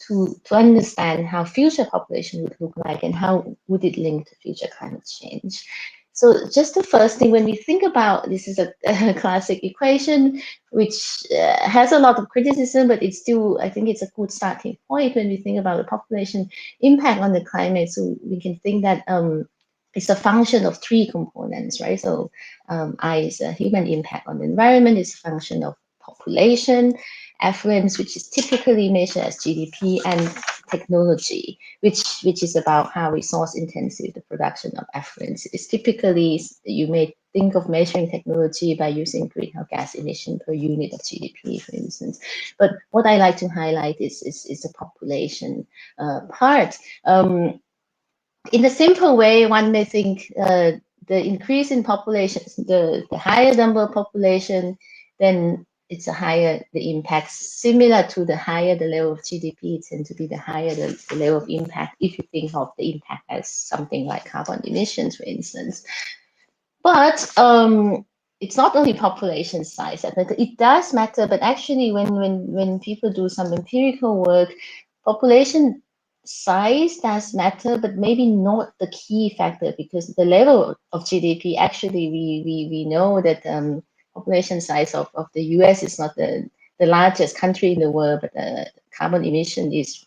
to understand how future population would look like and how would it link to future climate change. So just the first thing, when we think about, this is a classic equation, which has a lot of criticism, but it's still, I think it's a good starting point when we think about the population impact on the climate. So we can think that it's a function of three components, right? So I is a human impact on the environment, is a function of population, affluence, which is typically measured as GDP, and technology, which is about how resource intensive the production of affluence is. Typically, you may think of measuring technology by using greenhouse gas emission per unit of GDP, for instance. But what I like to highlight is the population part. In a simple way, one may think the increase in population, the higher number of population, then it's a higher the impact. Similar to the higher the level of GDP, it tends to be the higher the level of impact, if you think of the impact as something like carbon emissions, for instance. But it's not only population size that matters. It does matter, but actually when people do some empirical work, population size does matter, but maybe not the key factor, because the level of GDP, actually we know that population size of the US is not the largest country in the world, but the carbon emission is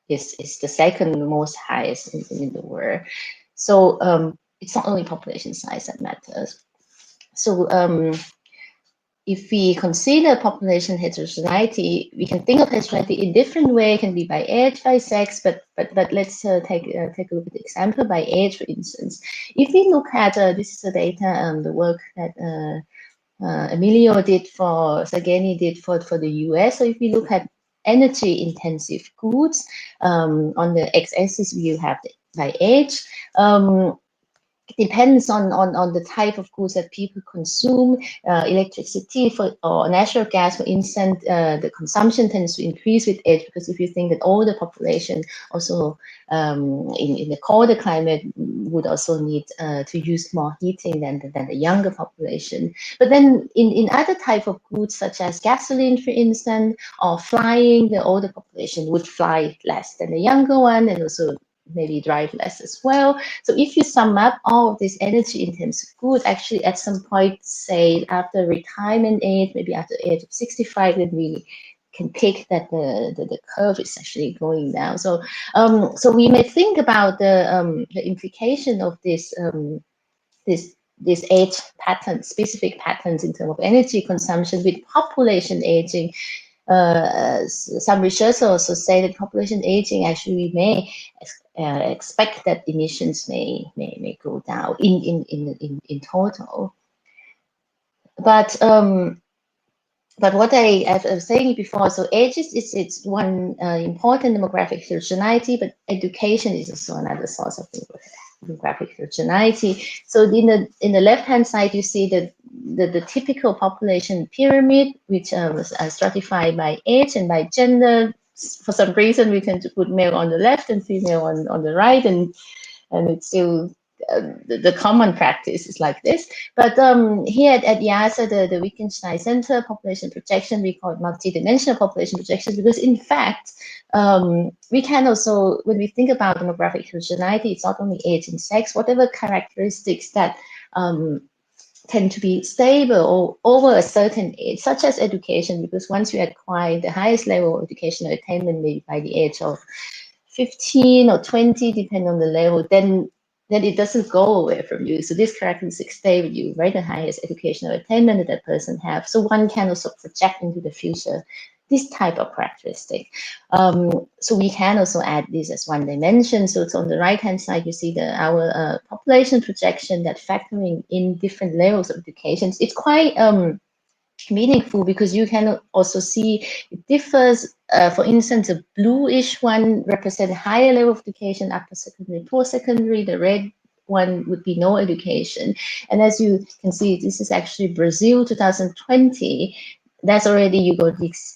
the second most highest in the world. So it's not only population size that matters. So if we consider population heterogeneity, we can think of heterogeneity in different ways. It can be by age, by sex, but let's take a look at the example by age, for instance. If we look at this is the data, the work that Emilio did for Sageni did for the US. So if we look at energy intensive goods, on the x-axis you have by age. It depends on the type of goods that people consume. Electricity or natural gas, for instance, the consumption tends to increase with age, because if you think that older population also in the colder climate would also need to use more heating than the younger population. But then in other type of goods, such as gasoline, for instance, or flying, the older population would fly less than the younger one, and also maybe drive less as well. So if you sum up all of these energy intensive goods, actually at some point, say after retirement age, maybe after the age of 65, then we can pick that the curve is actually going down. So so we may think about the implication of this this age pattern, specific patterns in terms of energy consumption with population aging. Some researchers also say that population aging actually we may expect that emissions may go down in total. But what I was saying before, so age is one important demographic heterogeneity, but education is also another source of demographic heterogeneity. So in the left-hand side, you see the typical population pyramid, which was stratified by age and by gender. For some reason, we tend to put male on the left and female on the right, and it's still the common practice is like this. But here at IASA, the Wittgenstein Center population projection, we call it multidimensional population projection, because in fact, we can also, when we think about demographic heterogeneity, it's not only age and sex, whatever characteristics that tend to be stable or over a certain age, such as education, because once you acquire the highest level of educational attainment, maybe by the age of 15 or 20, depending on the level, then it doesn't go away from you. So these characteristics stay with you, right? The highest educational attainment that person have. So one can also project into the future this type of characteristic. So we can also add this as one dimension. So it's on the right-hand side, you see our population projection that factoring in different levels of education. It's quite meaningful because you can also see it differs. For instance, a bluish one represents higher level of education, upper secondary, post-secondary. The red one would be no education. And as you can see, this is actually Brazil 2020. That's already, you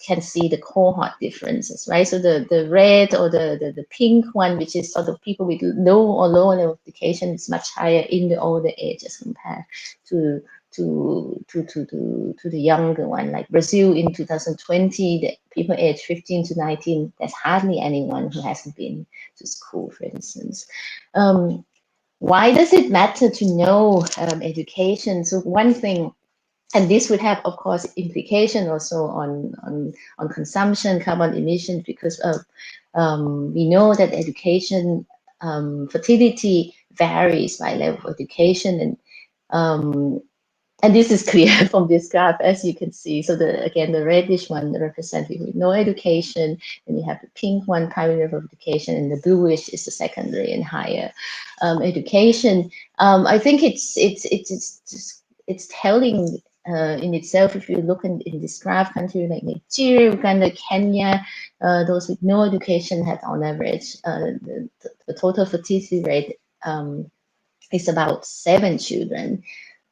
can see the cohort differences, right? So the red or the pink one, which is sort of people with low or lower level of education, is much higher in the older ages compared to the younger one. Like Brazil in 2020, the people aged 15 to 19, there's hardly anyone who hasn't been to school, for instance. Why does it matter to know education? So one thing, and this would have, of course, implication also on consumption, carbon emissions, because we know that education, fertility varies by level of education, and this is clear from this graph, as you can see. So again, the reddish one represents people with no education, and you have the pink one, primary level of education, and the bluish is the secondary and higher education. I think it's telling in itself. If you look in this graph, countries like Nigeria, Uganda, Kenya, those with no education have on average the total fertility rate is about 7 children.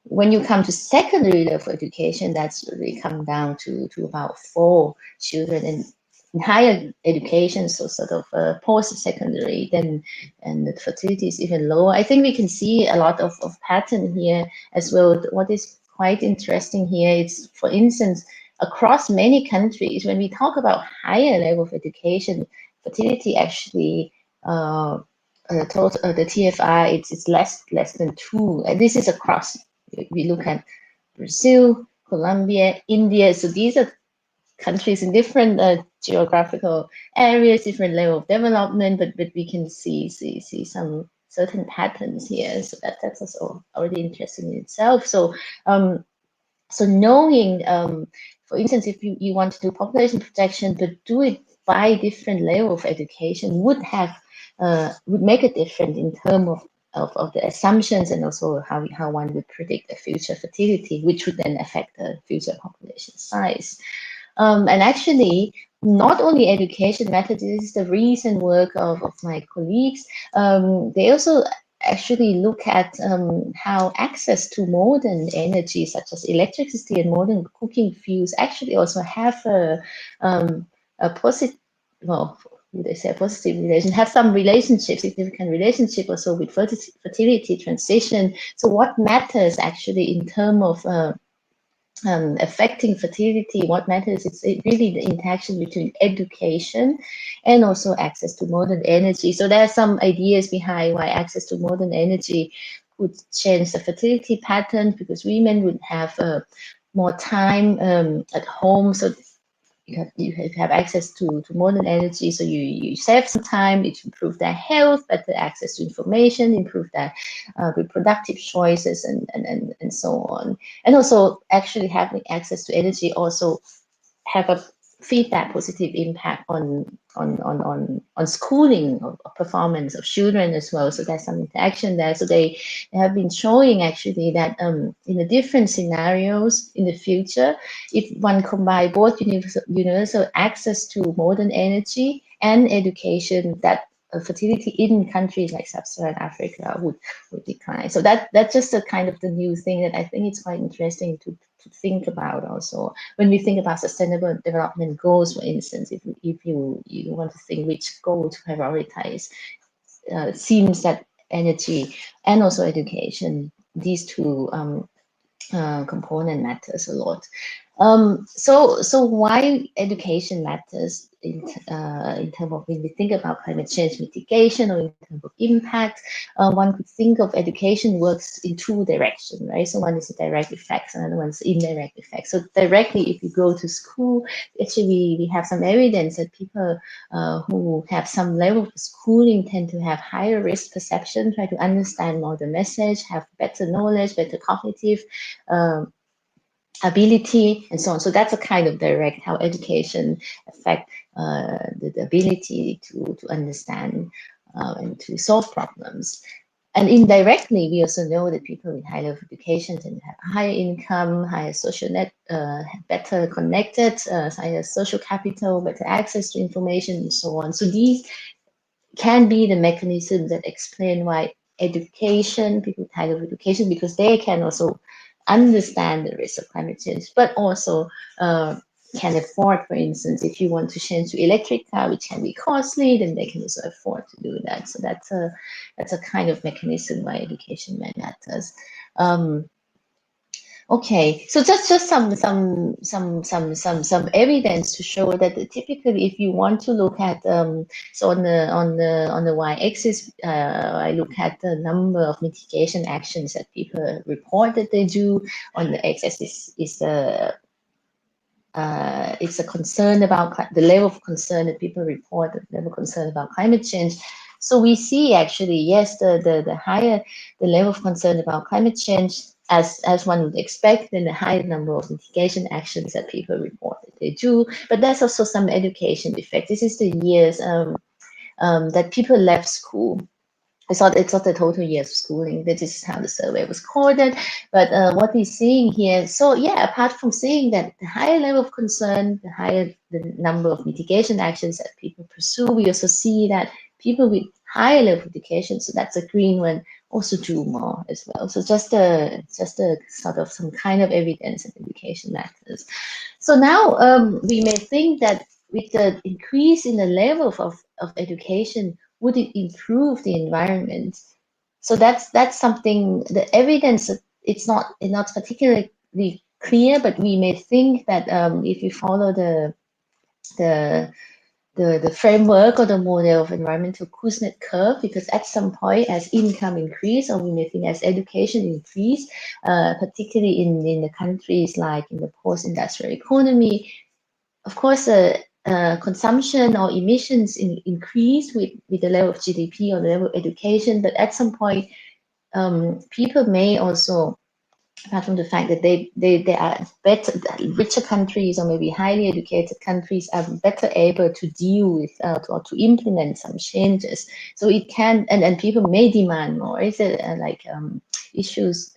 When you come to secondary level education, that's really come down to about 4 children. And in higher education, so sort of post-secondary, then and the fertility is even lower. I think we can see a lot of pattern here as well. What is quite interesting here is, for instance, across many countries, when we talk about higher level of education, fertility actually the TFR it's less than 2. And this is across. We look at Brazil, Colombia, India. So these are countries in different geographical areas, different level of development, but we can see some certain patterns here. So that's also already interesting in itself. So so knowing, for instance, if you want to do population projection, but do it by different level of education would make a difference in terms of the assumptions, and also how one would predict the future fertility, which would then affect the future population size. And actually, not only education matters, this is the recent work of my colleagues. They also actually look at how access to modern energy, such as electricity and modern cooking fuels, actually also have a positive, well, they say a positive relation, have some relationship, significant relationship also with fertility transition. So what matters actually in terms of affecting fertility, what matters is really the interaction between education and also access to modern energy. So there are some ideas behind why access to modern energy would change the fertility pattern, because women would have more time at home. So you have access to modern energy, so you save some time, it improve their health, better access to information, improve their reproductive choices, and so on. And also, actually having access to energy also have a feedback positive impact on schooling or performance of children as well. So there's some interaction there. So they have been showing actually that in the different scenarios in the future, if one combine both universal access to modern energy and education, that fertility in countries like sub-Saharan Africa would decline. So that's just a kind of the new thing that I think it's quite interesting to think about also when we think about sustainable development goals. For instance, if you want to think which goal to prioritize, it seems that energy and also education, these two component matters a lot. So why education matters in terms of when we think about climate change mitigation or in terms of impact, one could think of education works in two directions, right? So one is a direct effect, and another one's indirect effect. So directly, if you go to school, actually we have some evidence that people who have some level of schooling tend to have higher risk perception, try to understand more the message, have better knowledge, better cognitive ability, and so on. So that's a kind of direct how education affect the ability to understand and to solve problems. And indirectly, we also know that people with high level of education tend to have higher income, higher social net, better connected, higher social capital, better access to information, and so on. So these can be the mechanisms that explain why education, people with high level of education, because they can also understand the risk of climate change, but also can afford, for instance, if you want to change to electric car, which can be costly, then they can also afford to do that. So that's a kind of mechanism why education matters. Okay, so just some evidence to show that typically, if you want to look at so on the y-axis, I look at the number of mitigation actions that people report that they do. On the x-axis is it's a concern about the level of concern that people report, the level of concern about climate change. So we see actually, yes, the higher the level of concern about climate change, as one would expect, then the higher number of mitigation actions that people report that they do. But there's also some education effect. This is the years that people left school. It's not the total years of schooling. This is how the survey was coded. But what we're seeing here, so yeah, apart from seeing that the higher level of concern, the higher the number of mitigation actions that people pursue, we also see that people with higher level of education, so that's a green one, also do more as well. So just a sort of some kind of evidence that education matters. So now we may think that with the increase in the level of education, would it improve the environment? So that's something, the evidence, it's not particularly clear, but we may think that if you follow the framework or the model of environmental Kuznets curve, because at some point as income increase, or we may think as education increase, particularly in the countries like in the post-industrial economy, of course, consumption or emissions increase with the level of GDP or the level of education, but at some point, people may also, apart from the fact that they are better, richer countries or maybe highly educated countries are better able to deal with or to implement some changes. So it can, and people may demand more. Is it like issues?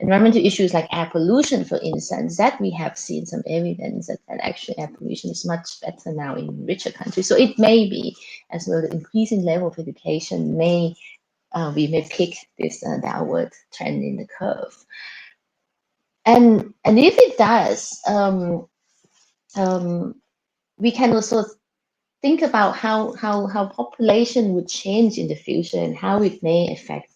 Environmental issues like air pollution, for instance, that we have seen some evidence that actually air pollution is much better now in richer countries. So it may be, as well, the increasing level of education we may pick this downward trend in the curve. And if it does, we can also think about how population would change in the future and how it may affect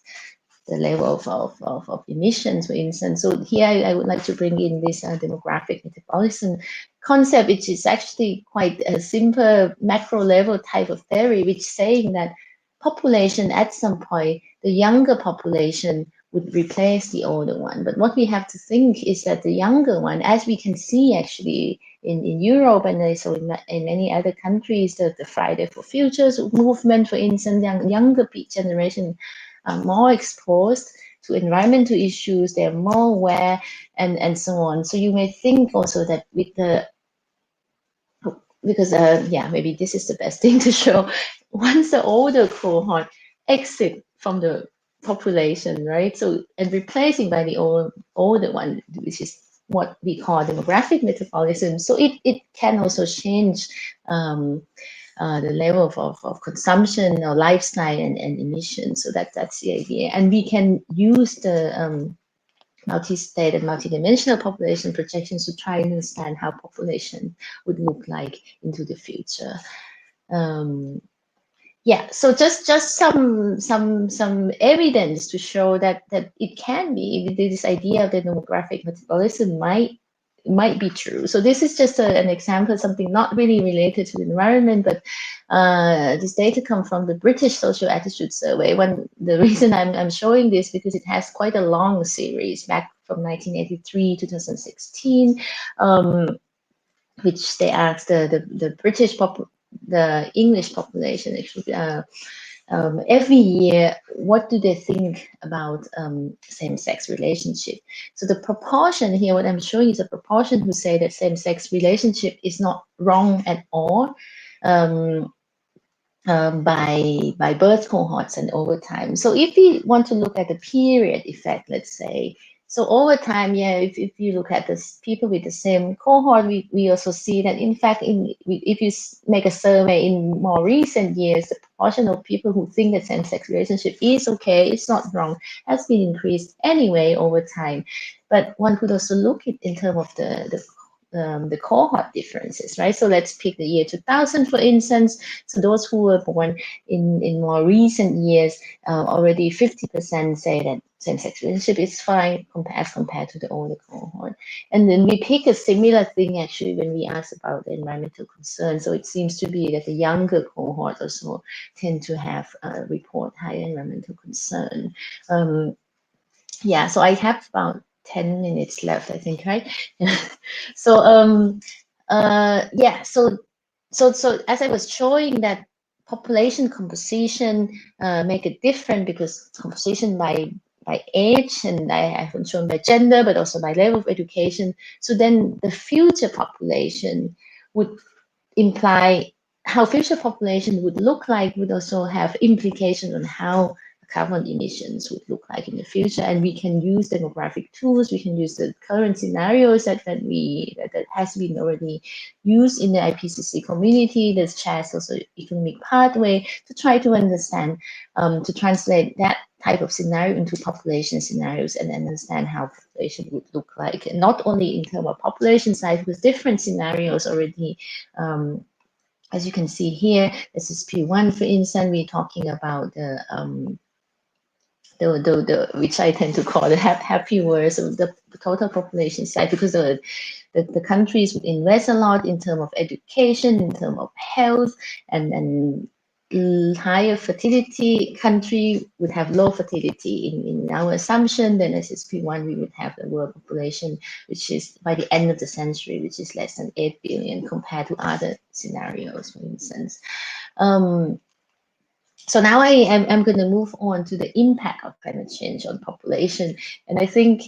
the level of emissions, for instance. So here I would like to bring in this demographic metabolism concept, which is actually quite a simple macro level type of theory, which is saying that population at some point, the younger population would replace the older one. But what we have to think is that the younger one, as we can see actually in Europe and also in many other countries, the Friday for Futures movement, for instance, younger generation are more exposed to environmental issues, they're more aware, and so on. So you may think also that with the, because yeah, maybe this is the best thing to show, once the older cohort exit from the population, right? So, and replacing by the older one, which is what we call demographic metabolism. So it can also change the level of consumption or lifestyle and emissions. So that's the idea. And we can use the multi-state and multi-dimensional population projections to try and understand how population would look like into the future. Yeah, so just some evidence to show that it can be, this idea of the demographic metabolism might be true. So this is just an example, something not really related to the environment, but this data come from the British Social Attitude Survey. The reason I'm showing this, because it has quite a long series back from 1983 to 2016, which they asked the British the English population actually every year, what do they think about same-sex relationship? So the proportion here, what I'm showing is a proportion who say that same-sex relationship is not wrong at all by birth cohorts and over time. So if we want to look at the period effect, let's say, so over time, yeah, if you look at this people with the same cohort, we also see that, in fact, if you make a survey in more recent years, the proportion of people who think that same-sex relationship is okay, it's not wrong, has been increased anyway over time. But one could also look at in terms of the cohort differences, right? So let's pick the year 2000, for instance. So those who were born in more recent years, already 50% say that same-sex relationship is fine as compared to the older cohort. And then we pick a similar thing actually when we ask about the environmental concern. So it seems to be that the younger cohort also tend to have report higher environmental concern. Yeah, so I have about 10 minutes left, I think, right? So yeah, so as I was showing, that population composition make it different, because composition by age, and I haven't shown by gender, but also by level of education. So then the future population would imply how future population would look like, would also have implications on how carbon emissions would look like in the future. And we can use demographic tools, we can use the current scenarios that has been already used in the IPCC community, this CHAS also economic pathway, to try to understand, to translate that type of scenario into population scenarios and understand how population would look like. And not only in terms of population size, with different scenarios already, as you can see here, this is P1, for instance, we're talking about the which I tend to call the happy words of the total population size, because the countries would invest a lot in terms of education, in terms of health, and higher fertility country would have low fertility in our assumption. Then as SSP1, we would have the world population, which is by the end of the century, which is less than 8 billion compared to other scenarios, for instance. So now I'm going to move on to the impact of climate change on population. And I think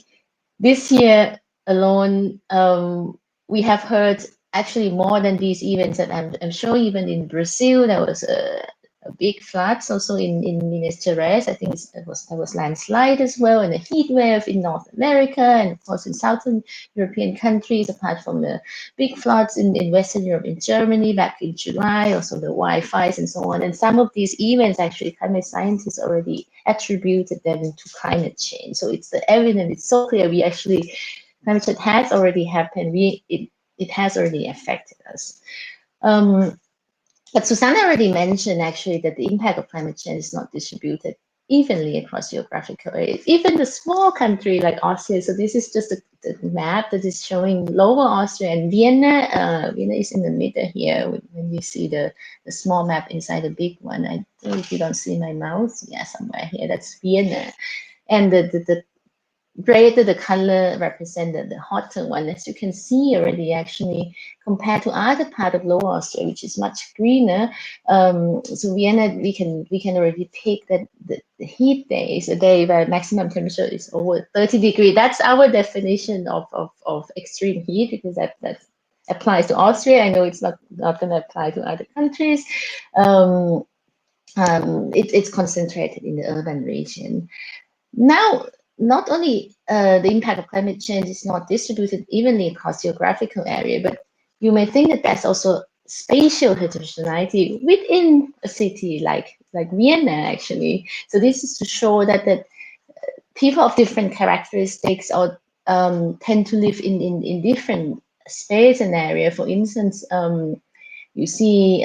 this year alone, we have heard actually more than these events that I'm sure. Even in Brazil, there was a big floods, also in Minas Gerais. I think there was landslide as well, and a heat wave in North America, and of course in Southern European countries, apart from the big floods in Western Europe, in Germany back in July, also the wildfires and so on. And some of these events, actually, climate scientists already attributed them to climate change. So it's the evidence, it's so clear. We actually, climate change has already happened. It has already affected us. But Susana already mentioned actually that the impact of climate change is not distributed evenly across geographical areas. Even the small country like Austria, so this is just the map that is showing Lower Austria and Vienna. Vienna is in the middle here when you see the small map inside the big one. I think if you don't see my mouse, yeah, somewhere here, that's Vienna. And the greater the color represented, the hotter one. As you can see already, actually, compared to other part of Lower Austria, which is much greener. So Vienna, we can already pick that the heat days, a day where maximum temperature is over 30 degrees. That's our definition of extreme heat, because that applies to Austria. I know it's not going to apply to other countries. It's concentrated in the urban region. Now, not only the impact of climate change is not distributed evenly across geographical area, but you may think that there's also spatial heterogeneity within a city like Vienna, actually. So this is to show that people of different characteristics or tend to live in different space and area. For instance, you see,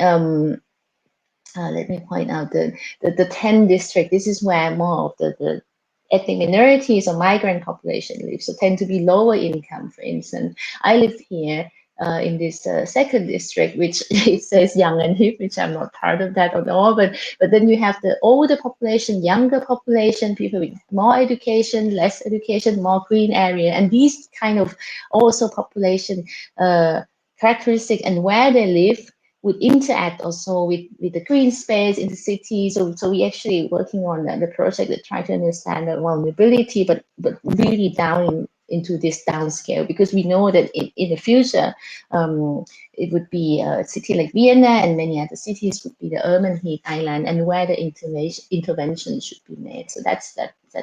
let me point out the 10 district. This is where more of the ethnic minorities or migrant population live, so tend to be lower income. For instance, I live here in this second district, which it says young and hip, which I'm not part of that at all. But then you have the older population, younger population, people with more education, less education, more green area, and these kind of also population characteristic and where they live would interact also with the green space in the city. So we actually working on the project that try to understand the vulnerability, but really down into this downscale, because we know that in the future, it would be a city like Vienna and many other cities would be the urban heat island, and where the intervention should be made. So that's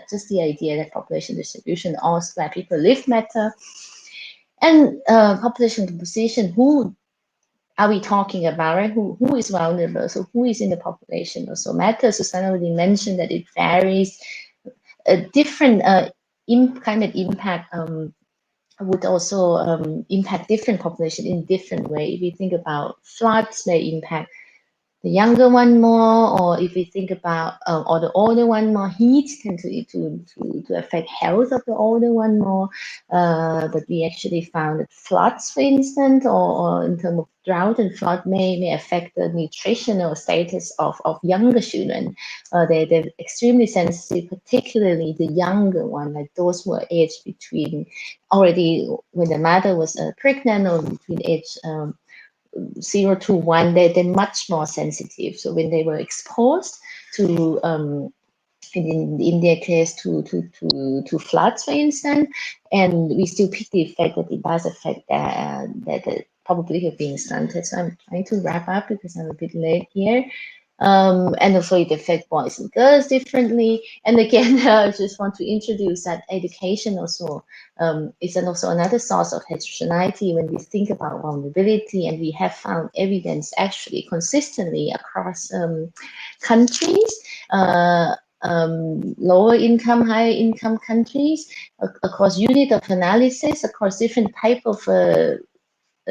just the idea that population distribution, also where people live, matter. And population composition, who are we talking about, right? Who is vulnerable? So who is in the population also matters. Susana already mentioned that it varies. A different climate impact would also impact different population in different way. If you think about floods, they impact the younger one more, or if we think about or the older one more, heat tend to affect health of the older one more. But we actually found that floods, for instance, or in terms of drought and flood may affect the nutritional status of younger children. They're extremely sensitive, particularly the younger one, like those who are aged between already when the mother was pregnant, or between age 0 to 1, they're much more sensitive. So when they were exposed to, in their case, to floods, for instance, and we still pick the effect that it does affect the probability of being stunted. So I'm trying to wrap up because I'm a bit late here. And also it affects boys and girls differently. And again, I just want to introduce that education also is also another source of heterogeneity when we think about vulnerability, and we have found evidence actually consistently across countries, lower income, higher income countries, across unit of analysis, across different type of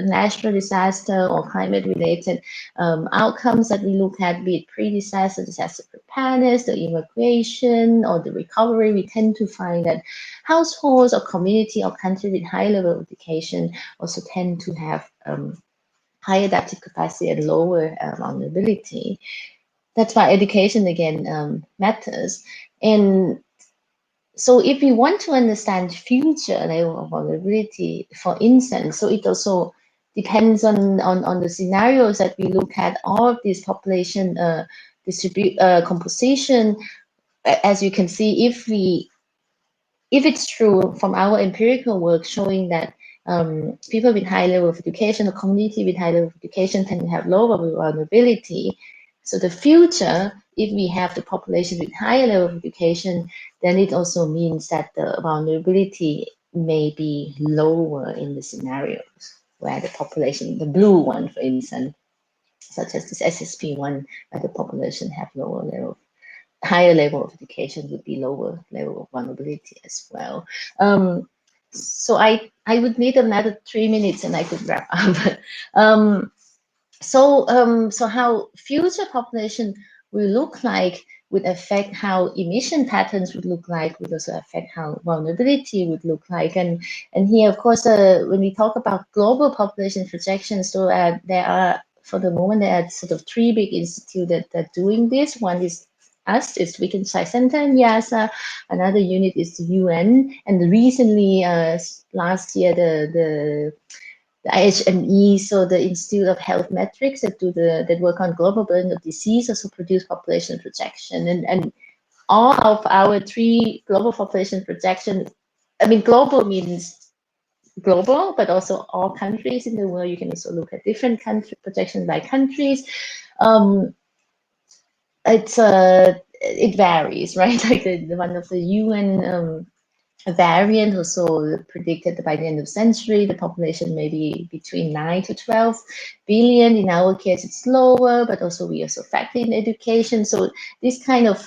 natural disaster or climate-related outcomes that we look at, be it pre-disaster, disaster preparedness, the evacuation, or the recovery. We tend to find that households or community or country with high level of education also tend to have high adaptive capacity and lower vulnerability. That's why education, again, matters. And so if we want to understand future level of vulnerability, for instance, so it also depends on the scenarios that we look at, all of this population composition. As you can see, if it's true from our empirical work showing that people with high level of education or community with high level of education tend to have lower vulnerability. So the future, if we have the population with higher level of education, then it also means that the vulnerability may be lower in the scenarios where the population, the blue one, for instance, such as this SSP one, where the population have lower level, higher level of education would be lower level of vulnerability as well. So I would need another 3 minutes and I could wrap up. So how future population will look like would affect how emission patterns would look like, would also affect how vulnerability would look like. And here, of course, when we talk about global population projections, so there are, for the moment, there are sort of 3 big institutes that are doing this. One is us is Weekend Science Center in YASA. Another unit is the UN, and recently, last year, the IHME, so the Institute of Health Metrics that work on global burden of disease, also produce population projection, and all of our 3 global population projections. I mean, global means global, but also all countries in the world. You can also look at different country projections by countries. It varies, right? Like the one of the UN variant also predicted that by the end of the century, the population may be between 9 to 12 billion. In our case, it's lower, but also we also factor in education. So this kind of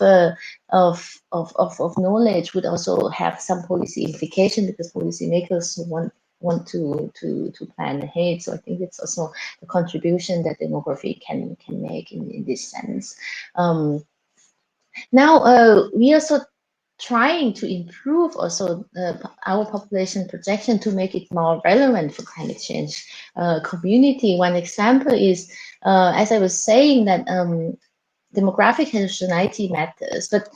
knowledge would also have some policy implication, because policymakers want to plan ahead. So I think it's also the contribution that demography can make in this sense. Now we also trying to improve also our population projection to make it more relevant for climate change community. One example is, as I was saying, that demographic heterogeneity matters, but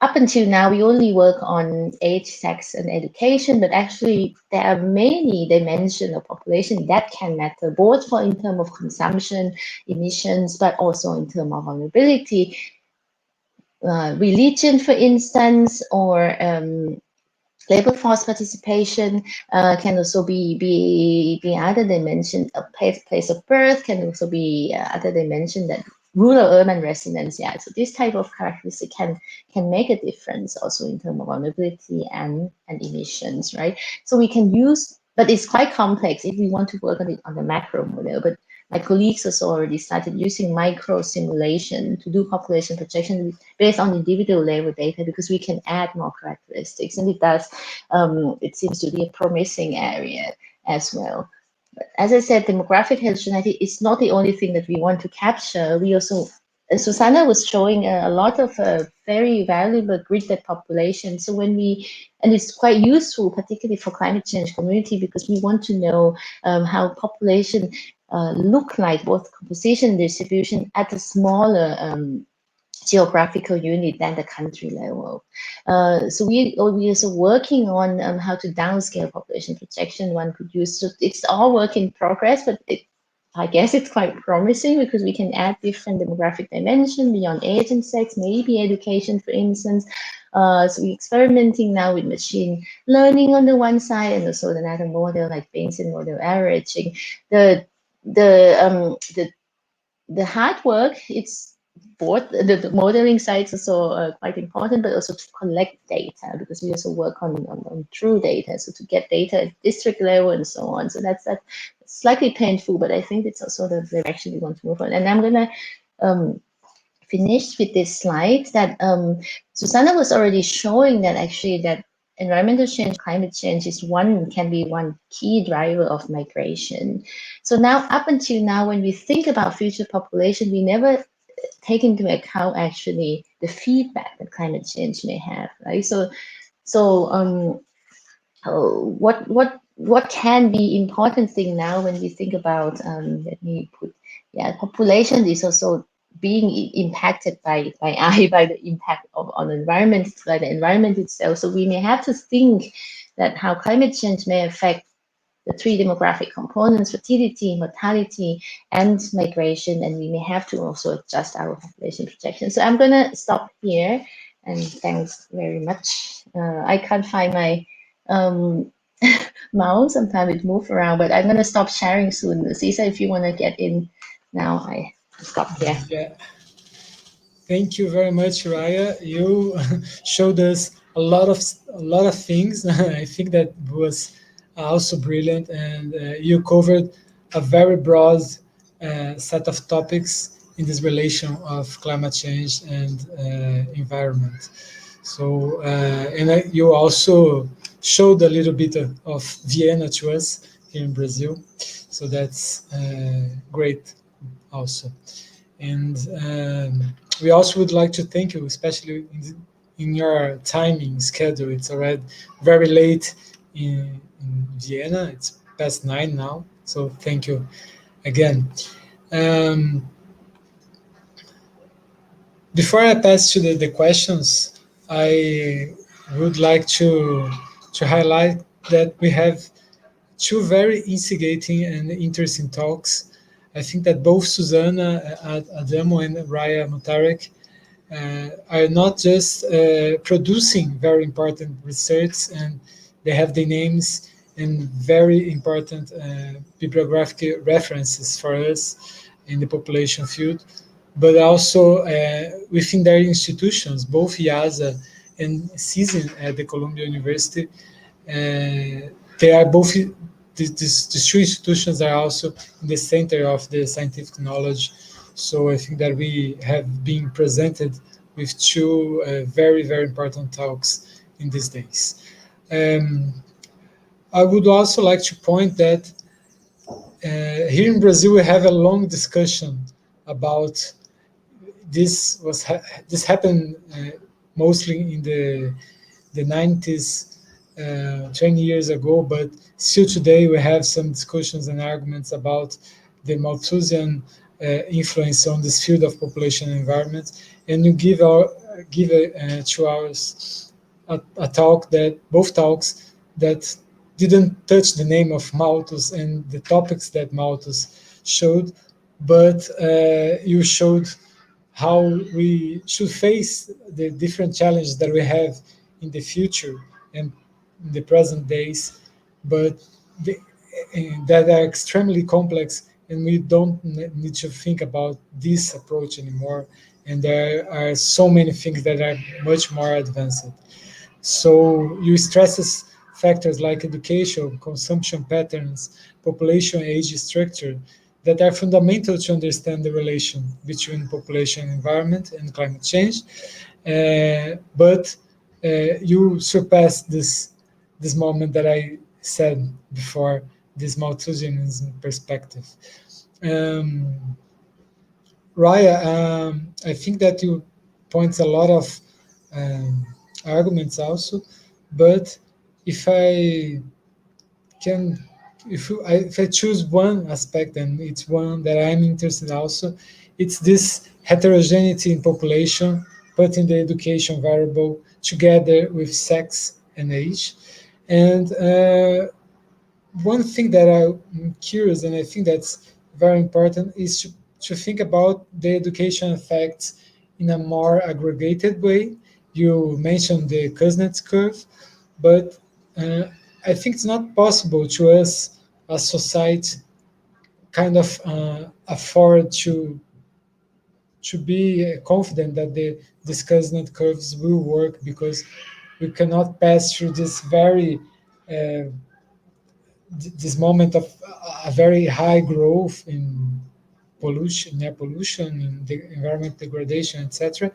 up until now we only work on age, sex, and education, but actually there are many dimensions of population that can matter, both in terms of consumption, emissions, but also in terms of vulnerability. Religion, for instance, or labor force participation can also be other dimension. A place of birth can also be other dimension, that rural-urban residence. Yeah, so this type of characteristic can make a difference also in terms of vulnerability and emissions, right? So we can use, but it's quite complex if we want to work on it on the macro model. But my colleagues also already started using micro simulation to do population projection based on individual level data, because we can add more characteristics, and it does. It seems to be a promising area as well. But as I said, demographic heterogeneity is not the only thing that we want to capture. We also, Susana was showing a lot of very valuable gridded population. So when and it's quite useful, particularly for climate change community, because we want to know how population look like, both composition and distribution, at a smaller geographical unit than the country level. So we also working on how to downscale population projection. One could use, so it's all work in progress, but I guess it's quite promising, because we can add different demographic dimension beyond age and sex, maybe education, for instance. So we're experimenting now with machine learning on the one side, and also another model like Bayesian model averaging. The hard work, it's both the modeling side is also quite important, but also to collect data, because we also work on true data, so to get data at district level and so on. So that's slightly painful, but I think it's also the direction we want to move on. And I'm gonna finish with this slide that Susana was already showing, that actually that environmental change, climate change can be one key driver of migration. So now, up until now, when we think about future population, we never take into account actually the feedback that climate change may have, right? So what can be important thing now when we think about population is also being impacted by the impact on the environment, by the environment itself. So we may have to think that how climate change may affect the 3 demographic components: fertility, mortality, and migration, and we may have to also adjust our population projection. So I'm gonna stop here, and thanks very much. I can't find my mouse, sometimes it moves around, but I'm gonna stop sharing soon. Cesar, if you wanna get in now, I stop here. Yeah. Thank you very much, Raya. You showed us a lot of things. I think that was also brilliant, and you covered a very broad set of topics in this relation of climate change and environment. So, and you also showed a little bit of Vienna to us here in Brazil. So that's great also. And we also would like to thank you, especially in your timing schedule. It's already very late in Vienna. It's past 9 now. So thank you again. Before I pass to the questions, I would like to highlight that we have two very instigating and interesting talks. I think that both Susana Adamo and Raya Mutarek are not just producing very important research, and they have the names and very important bibliographic references for us in the population field, but also within their institutions, both IASA and CISIN at the Columbia University. They are both, these two institutions are also in the center of the scientific knowledge. So I think that we have been presented with two very, very important talks in these days. I would also like to point that here in Brazil, we have a long discussion about this. This happened mostly in the 90s, 20 years ago, but still today we have some discussions and arguments about the Malthusian influence on this field of population and environment. And you give 2 hours a talk that, both talks that didn't touch the name of Malthus and the topics that Malthus showed, but you showed how we should face the different challenges that we have in the future and in the present days, but that are extremely complex, and we don't need to think about this approach anymore. And there are so many things that are much more advanced. So you stresses factors like education, consumption patterns, population age structure that are fundamental to understand the relation between population, environment, and climate change. But you surpass this moment that I said before, this Malthusianism perspective. Raya, I think that you point a lot of arguments also, but if I choose one aspect, and it's one that I'm interested also, it's this heterogeneity in population, putting the education variable together with sex and age. And one thing that I'm curious, and I think that's very important, is to think about the education effects in a more aggregated way. You mentioned the Kuznets curve, but I think it's not possible to us as society kind of afford to be confident that these Kuznets curves will work, because we cannot pass through this very this moment of a very high growth in pollution, air pollution, in the environment degradation, etc.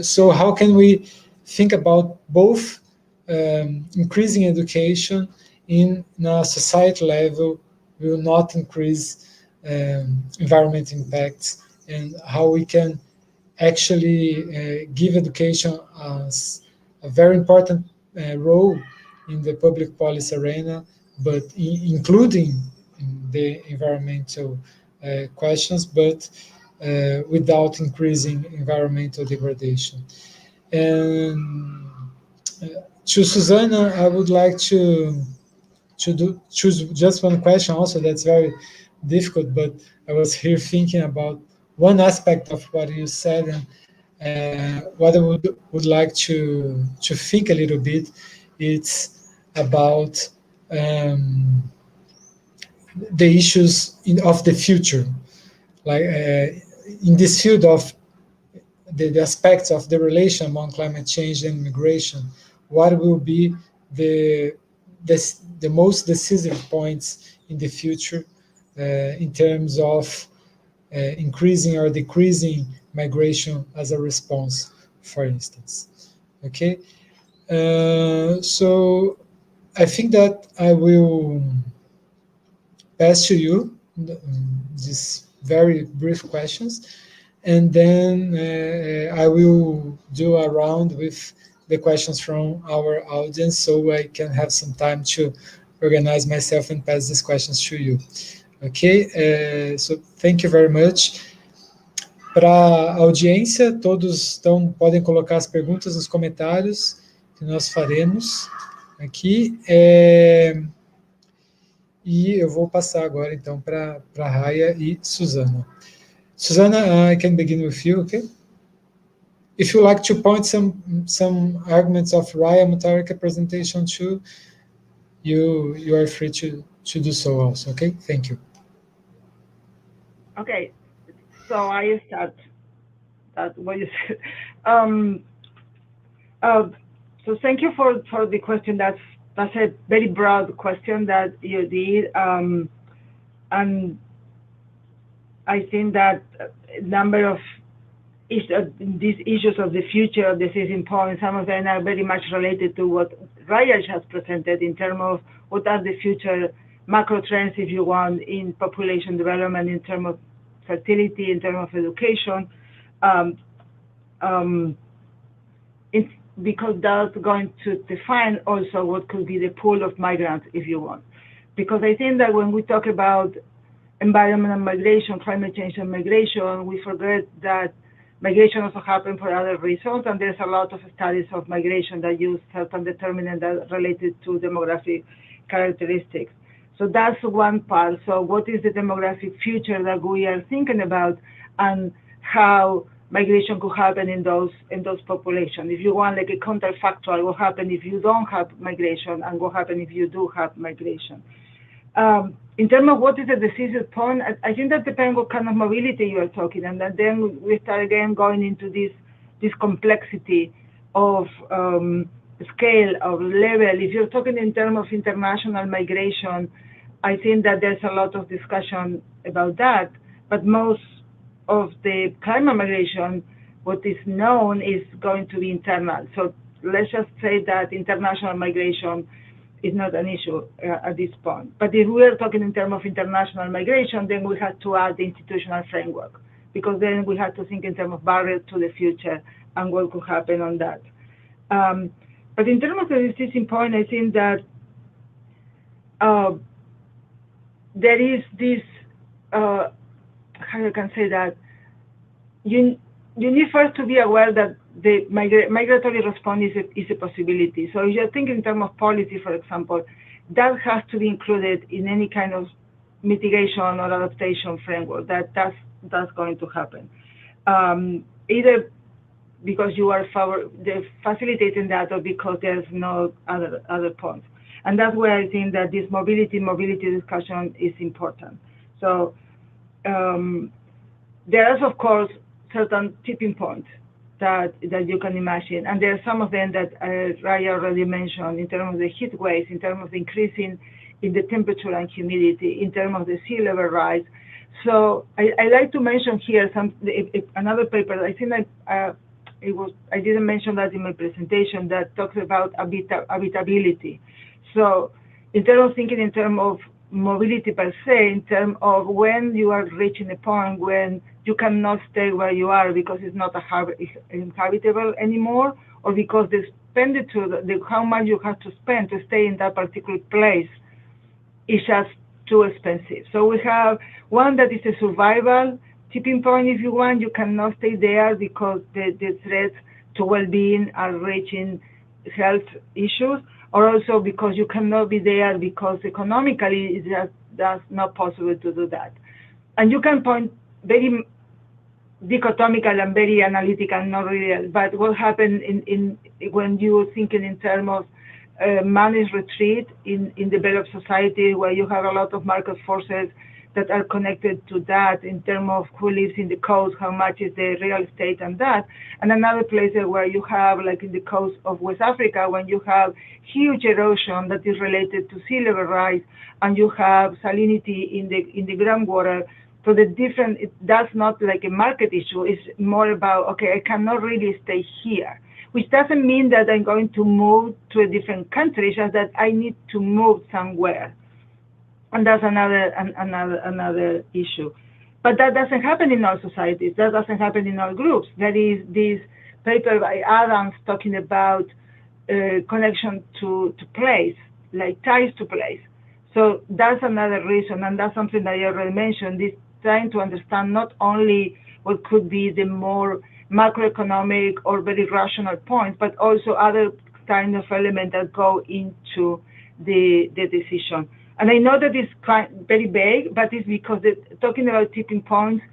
So how can we think about both increasing education in a society level will not increase environment impacts, and how we can actually give education as a very important role in the public policy arena, but including the environmental questions, but without increasing environmental degradation. And to Susana, I would like to choose just one question also that's very difficult, but I was here thinking about one aspect of what you said, and what I would like to think a little bit. It's about the issues of the future, like in this field of the aspects of the relation among climate change and migration. What will be the most decisive points in the future in terms of increasing or decreasing migration as a response, for instance? Okay, so I think that I will pass to you these very brief questions, and then I will do a round with the questions from our audience, so I can have some time to organize myself and pass these questions to you. Okay, so thank you very much. Para a audiência, todos podem colocar as perguntas nos comentários que nós faremos aqui. E eu vou passar agora, então, para Raya e Susana. Susana, I can begin with you, okay? If you like to point some arguments of Raya Mutharika presentation too, you are free to do so also, okay? Thank you. Okay, so I start that what you said. So thank you for the question. That's a very broad question that you did, and I think that a number of these issues of the future of decision points, some of them are very much related to what Raya has presented in terms of what are the future macro trends, if you want, in population development, in terms of fertility, in terms of education, because that's going to define also what could be the pool of migrants, if you want. Because I think that when we talk about environmental migration, climate change and migration, we forget that migration also happens for other reasons, and there's a lot of studies of migration that use certain determinants that are related to demographic characteristics. So that's one part. So what is the demographic future that we are thinking about, and how migration could happen in those populations? If you want like a counterfactual, what happens if you don't have migration, and what happens if you do have migration? In terms of what is the decisive point, I think that depends what kind of mobility you are talking, and then we start again going into this complexity of scale, of level. If you're talking in terms of international migration, I think that there's a lot of discussion about that, but most of the climate migration, what is known is going to be internal. So let's just say that international migration is not an issue at this point. But if we are talking in terms of international migration, then we have to add the institutional framework, because then we have to think in terms of barriers to the future and what could happen on that. But in terms of the decision point, I think that there is this, how you can say that, you need first to be aware that the migratory response is a possibility. So if you're thinking in terms of policy, for example, that has to be included in any kind of mitigation or adaptation framework. That's going to happen. Either because you are facilitating that, or because there's no other points. And that's where I think that this mobility discussion is important. So there is, of course, certain tipping points that you can imagine. And there are some of them that Raya already mentioned in terms of the heat waves, in terms of increasing in the temperature and humidity, in terms of the sea level rise. So I like to mention here another paper. I think I didn't mention that in my presentation, that talks about habitability. So in terms of thinking in terms of mobility per se, in terms of when you are reaching a point when you cannot stay where you are because it's not inhabitable anymore, or because the expenditure, how much you have to spend to stay in that particular place is just too expensive. So we have one that is a survival tipping point, if you want. You cannot stay there because the threats to well-being are reaching health issues, or also because you cannot be there because economically it's just that's not possible to do that. And you can point very dichotomical and very analytical, not real, but what happened when you're thinking in terms of managed retreat in developed society, where you have a lot of market forces that are connected to that in terms of who lives in the coast, how much is the real estate and that. And another place where you have, like in the coast of West Africa, when you have huge erosion that is related to sea level rise, and you have salinity in the groundwater. So that's not like a market issue. It's more about, okay, I cannot really stay here, which doesn't mean that I'm going to move to a different country, it's just that I need to move somewhere. And that's another issue. But that doesn't happen in all societies. That doesn't happen in all groups. There is this paper by Adams talking about connection to place, like ties to place. So that's another reason, and that's something that I already mentioned, this trying to understand not only what could be the more macroeconomic or very rational points, but also other kind of elements that go into the decision. And I know that it's very vague, but it's because talking about tipping points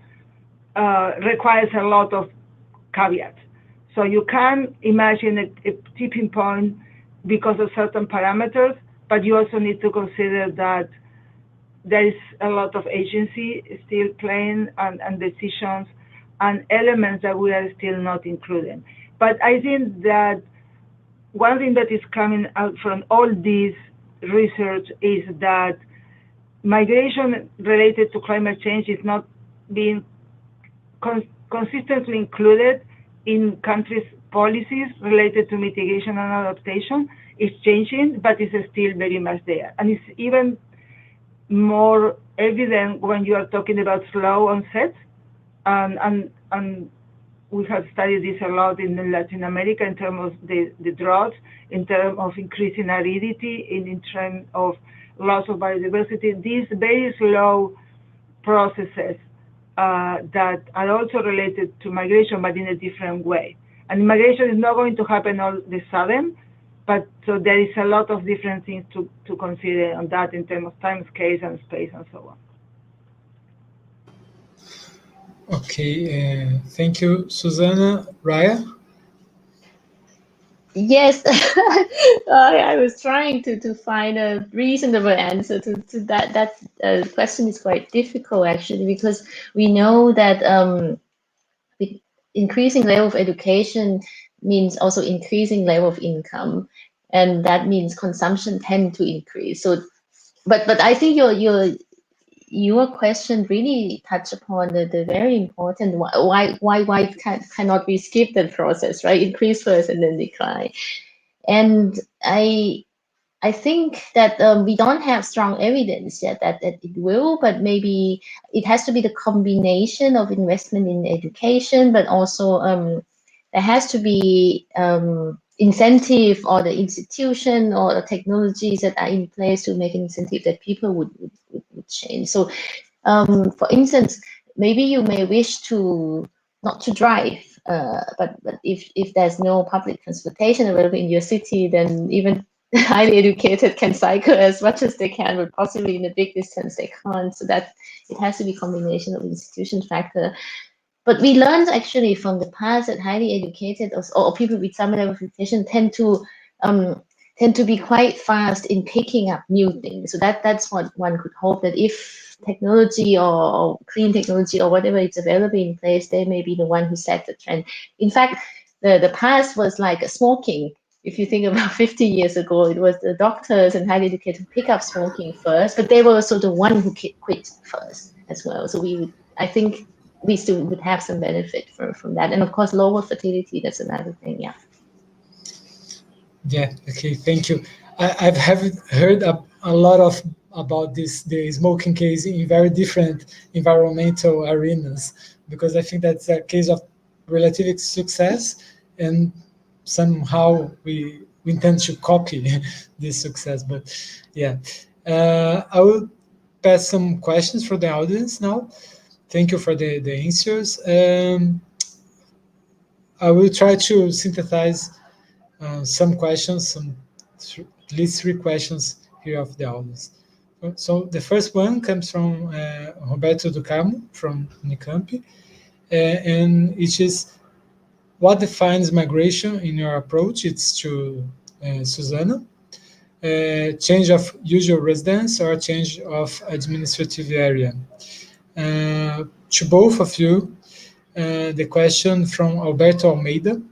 requires a lot of caveats. So you can imagine a tipping point because of certain parameters, but you also need to consider that there is a lot of agency still playing and decisions and elements that we are still not including. But I think that one thing that is coming out from all this research is that migration related to climate change is not being consistently included in countries' policies related to mitigation and adaptation. It's changing, but it's still very much there. And it's even more evident when you are talking about slow onset. And we have studied this a lot in Latin America in terms of the drought, in terms of increasing aridity, in terms of loss of biodiversity. These very slow processes that are also related to migration, but in a different way. And migration is not going to happen all of a sudden, but so there is a lot of different things to consider on that in terms of time scale and space and so on. Okay, thank you, Susana. Raya? Yes, I was trying to find a reasonable answer to that. That question is quite difficult, actually, because we know that increasing level of education means also increasing level of income, and that means consumption tend to increase. So, but I think your question really touched upon the very important why cannot we skip that process, right? Increase first and then decline. And I think that we don't have strong evidence yet that it will, but maybe it has to be the combination of investment in education, but also there has to be incentive or the institution or the technologies that are in place to make an incentive that people would change. So, for instance, maybe you may wish to not to drive, but if there's no public transportation available in your city, then even highly educated can cycle as much as they can, but possibly in a big distance they can't. So that it has to be a combination of institution factor. But we learned actually from the past that highly educated or people with some level of education tend to be quite fast in picking up new things. So that's what one could hope, that if technology or clean technology or whatever is available in place, they may be the one who set the trend. In fact, the past was like smoking. If you think about 50 years ago, it was the doctors and highly educated who pick up smoking first, but they were also the one who quit first as well. So I think we still would have some benefit from that. And of course, lower fertility, that's another thing, yeah. Yeah, okay, thank you. I've heard a lot about the smoking case in very different environmental arenas, because I think that's a case of relative success, and somehow we intend to copy this success. But yeah, I will pass some questions for the audience now. Thank you for the answers. I will try to synthesize some questions, at least 3 questions here of the audience. So the first one comes from Roberto do Carmo from Unicamp, and it is, what defines migration in your approach? It's to Susana. Change of usual residence or change of administrative area? To both of you, the question from Alberto Almeida: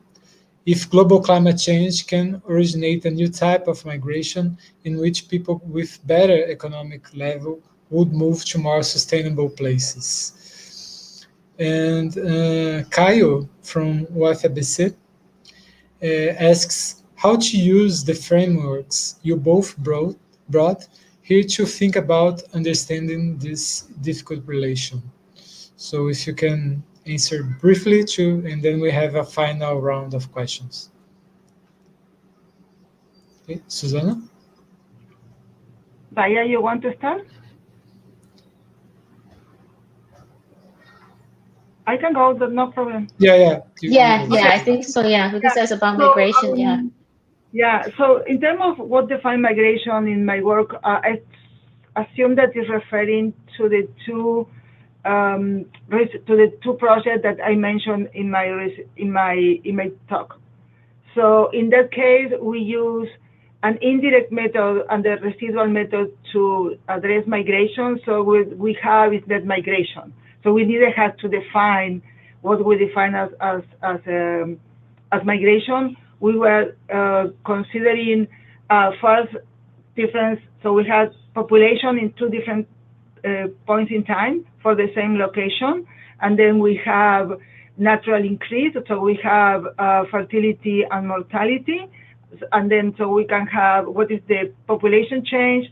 if global climate change can originate a new type of migration in which people with better economic level would move to more sustainable places. And Caio from UFABC asks how to use the frameworks you both brought here to think about understanding this difficult relation. So if you can answer briefly too, and then we have a final round of questions. Okay, Susana? Raya, you want to start? I can go, but no problem. Yeah. I think so. Yeah, because that's about migration. Yeah. So in terms of what defines migration in my work, I assume that is referring to the two projects that I mentioned in my talk. So in that case, we use an indirect method and the residual method to address migration. So we have is net migration. So we didn't have to define what we define as migration. We were considering first difference. So we had population in two different points in time for the same location, and then we have natural increase. So we have fertility and mortality, and then so we can have what is the population change,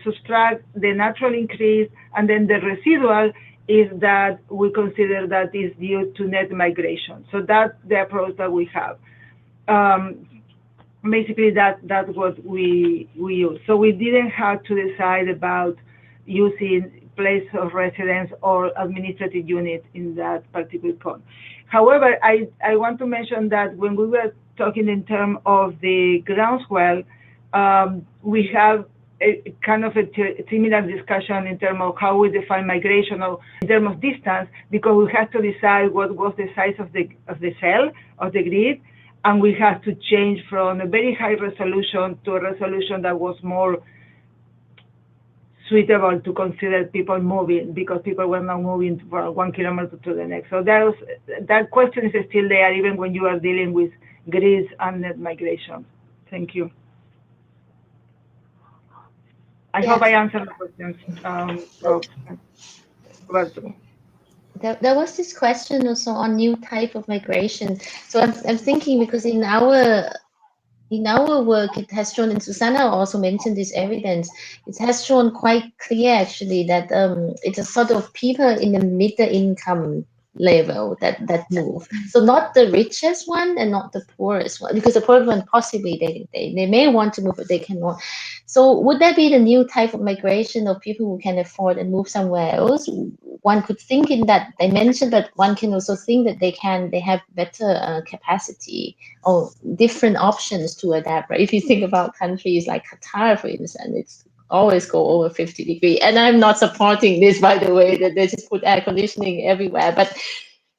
subtract the natural increase, and then the residual is that we consider that is due to net migration. So that's the approach that we have. Basically, that's what we use. So we didn't have to decide about using place of residence or administrative unit in that particular point. However, I want to mention that when we were talking in terms of the groundswell, we have a kind of a similar discussion in terms of how we define migration or in terms of distance, because we had to decide what was the size of the cell, of the grid, and we had to change from a very high resolution to a resolution that was more suitable to consider people moving, because people were not moving from 1 kilometer to the next. So that question is still there, even when you are dealing with grids and net migration. Thank you. I hope I answered the questions. There was this question also on new type of migration. So I'm thinking, because in our work, it has shown, and Susana also mentioned this evidence, it has shown quite clear actually that it's a sort of people in the middle income level that move. So not the richest one and not the poorest one, because the poor one possibly they may want to move, but they cannot. So would that be the new type of migration of people who can afford and move somewhere else? One could think in that dimension, but one can also think that they have better capacity or different options to adapt. Right? If you think about countries like Qatar, for instance, it's always go over 50 degrees. And I'm not supporting this, by the way, that they just put air conditioning everywhere, but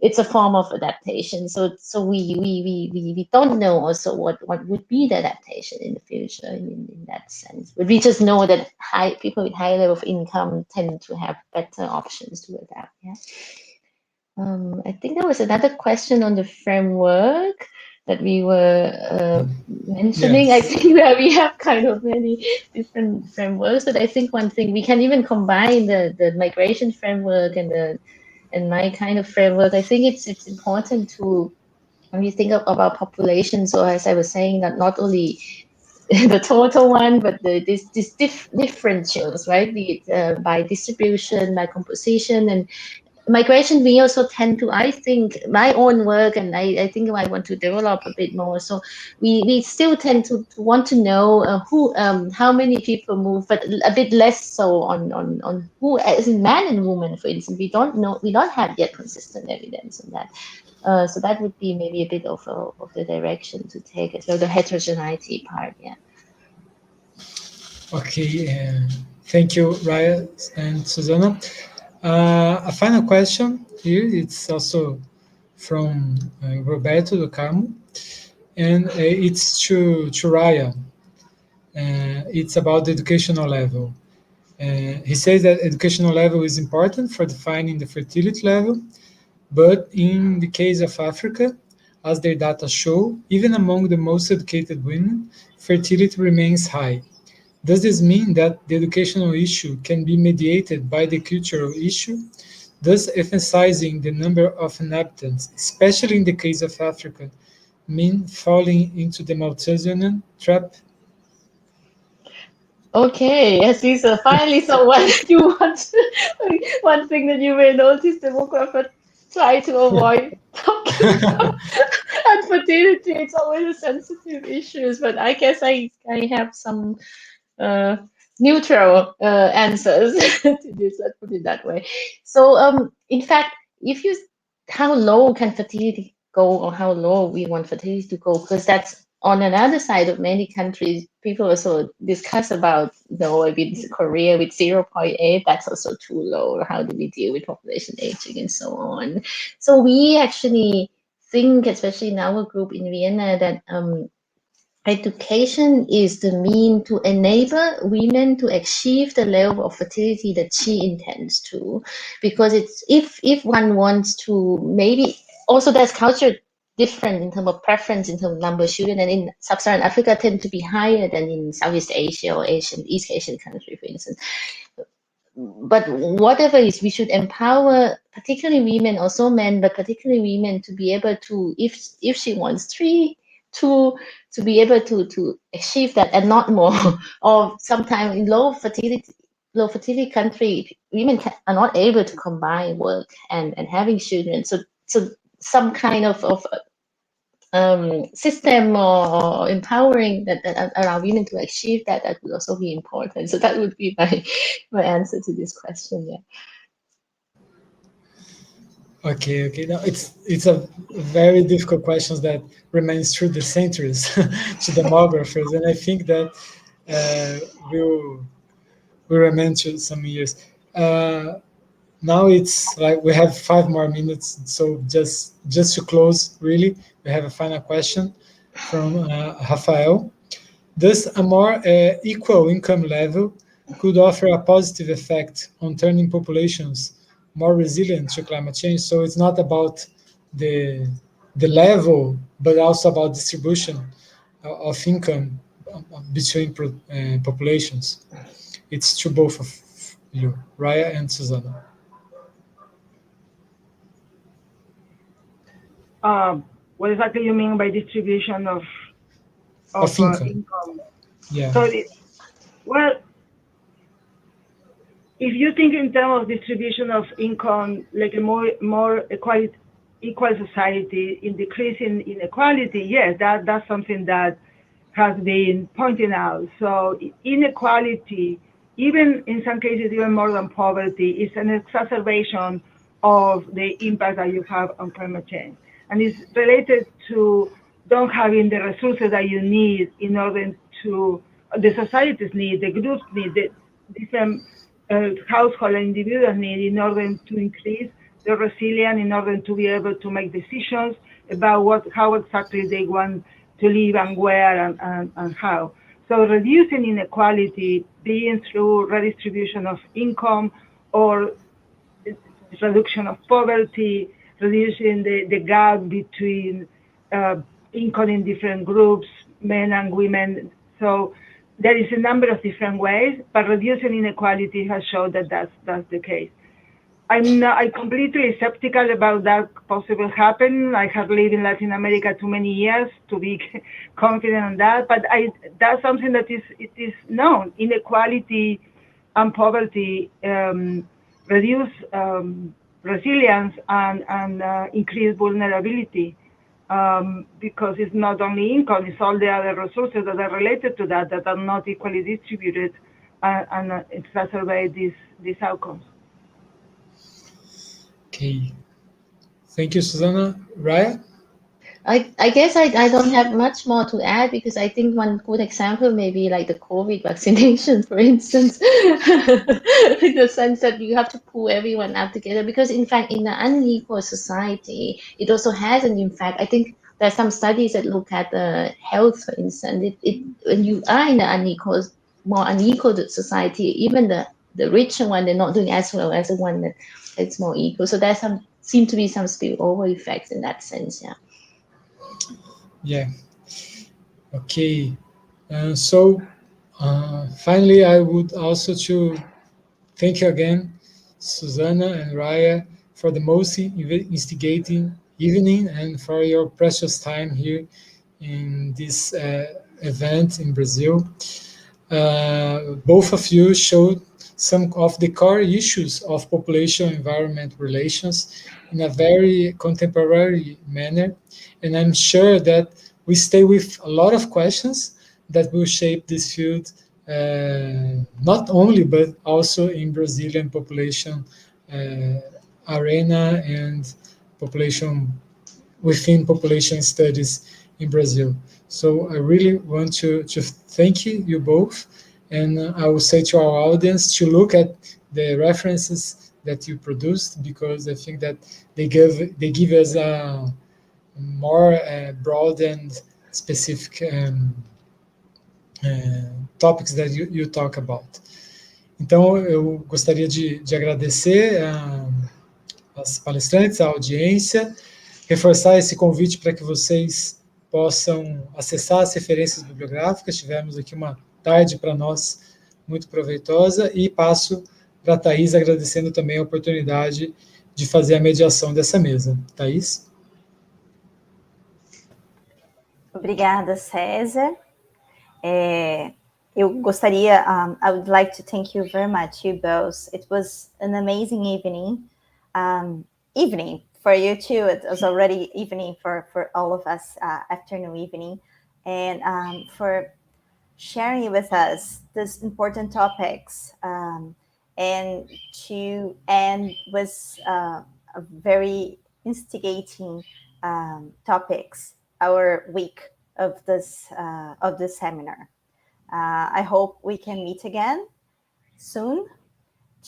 it's a form of adaptation. So we don't know also what would be the adaptation in the future in that sense. But we just know that people with high level of income tend to have better options to adapt. Yeah. I think there was another question on the framework that we were mentioning. Yes. I think where we have kind of many different frameworks, but I think one thing we can even combine the migration framework and my kind of framework. I think it's important to, when you think about populations, or as I was saying, that not only the total one, but these differentials, right? Be it by distribution, by composition, and migration, we also tend to, I think, my own work, and I think I want to develop a bit more. So we still tend to want to know how many people move, but a bit less so on who, as in man and woman, for instance. We don't have yet consistent evidence on that. So that would be maybe a bit of the direction to take as well, the heterogeneity part. Yeah. Okay. Thank you, Raya and Susana. A final question here, it's also from Roberto do Carmo, and it's to Raya. It's about the educational level. He says that educational level is important for defining the fertility level, but in the case of Africa, as their data show, even among the most educated women, fertility remains high. Does this mean that the educational issue can be mediated by the cultural issue, thus emphasizing the number of inhabitants, especially in the case of Africa, mean falling into the Malthusian trap? Okay, yes, Lisa, finally someone you want. One thing that you may notice, demographers try to avoid talking about infertility. It's always a sensitive issue, but I guess I have some neutral answers to this, let's put it that way. So in fact, how low can fertility go, or how low we want fertility to go, because that's on another side of many countries. People also discuss about, with Korea with 0.8, that's also too low. How do we deal with population aging and so on? So we actually think, especially in our group in Vienna, that education is the mean to enable women to achieve the level of fertility that she intends to, because it's if one wants to, maybe also there's culture different in terms of preference, in terms of number of children, and in sub-Saharan Africa tend to be higher than in Southeast Asia or East Asian country, for instance. But whatever is, we should empower particularly women, also men, but particularly women, to be able to, if she wants 3, 2, to be able to achieve that and not more. Or sometimes in low fertility country, women are not able to combine work and having children. So some kind of system or empowering that allow women to achieve that would also be important. So that would be my answer to this question. Yeah. Okay. Now it's a very difficult question that remains through the centuries to demographers, and I think that will remain to some years. Now it's like we have 5 more minutes, so just to close, really, we have a final question from Rafael. Does a more equal income level could offer a positive effect on turning populations more resilient to climate change? So it's not about the level, but also about distribution of income between populations. It's to both of you, Raya and Susana. What exactly you mean by distribution of income? Yeah. So, well, if you think in terms of distribution of income, like a more equal society, in decreasing inequality, yes, that's something that has been pointed out. So inequality, even in some cases, even more than poverty, is an exacerbation of the impact that you have on climate change. And it's related to don't having the resources that you need in order to, the societies need, the groups need, the different household and individuals need in order to increase the resilience, in order to be able to make decisions about how exactly they want to live and where and how. So reducing inequality, being through redistribution of income or reduction of poverty, reducing the gap between income in different groups, men and women. So there is a number of different ways, but reducing inequality has shown that that's the case. I'm completely skeptical about that possible happen. I have lived in Latin America too many years to be confident on that, but that's something that is known. Inequality and poverty reduce resilience and increase vulnerability, because it's not only income, it's all the other resources that are related to that are not equally distributed and exacerbate these outcomes. Okay. Thank you, Susana. Raya? I guess I don't have much more to add, because I think one good example may be like the COVID vaccination, for instance, in the sense that you have to pull everyone up together, because in fact, in an unequal society, it also has an impact. I think there's some studies that look at the health, for instance. When you are in an more unequal society, even the richer one, they're not doing as well as the one that's more equal. So there's seem to be some spillover effects in that sense, yeah. Yeah. Okay. So finally, I would also to thank you again, Susana and Raya, for the most instigating evening and for your precious time here in this event in Brazil. Both of you showed some of the core issues of population-environment relations in a very contemporary manner, and I'm sure that we stay with a lot of questions that will shape this field, not only, but also in Brazilian population arena and within population studies in Brazil. So I really want to thank you both, and I will say to our audience to look at the references that you produced, because I think that they give us a more broad and specific topics that you talk about. Então, eu gostaria de agradecer as palestrantes, a audiência, reforçar esse convite para que vocês possam acessar as referências bibliográficas. Tivemos aqui uma tarde para nós muito proveitosa, e passo para a Thaís, agradecendo também a oportunidade de fazer a mediação dessa mesa. Thaís? Obrigada, César. Eu gostaria, I would like to thank you very much, you both. It was an amazing evening. Evening for you too. It was already evening for all of us, afternoon, evening, and for sharing with us these important topics, and to end with a very instigating topics, our week of this seminar. I hope we can meet again soon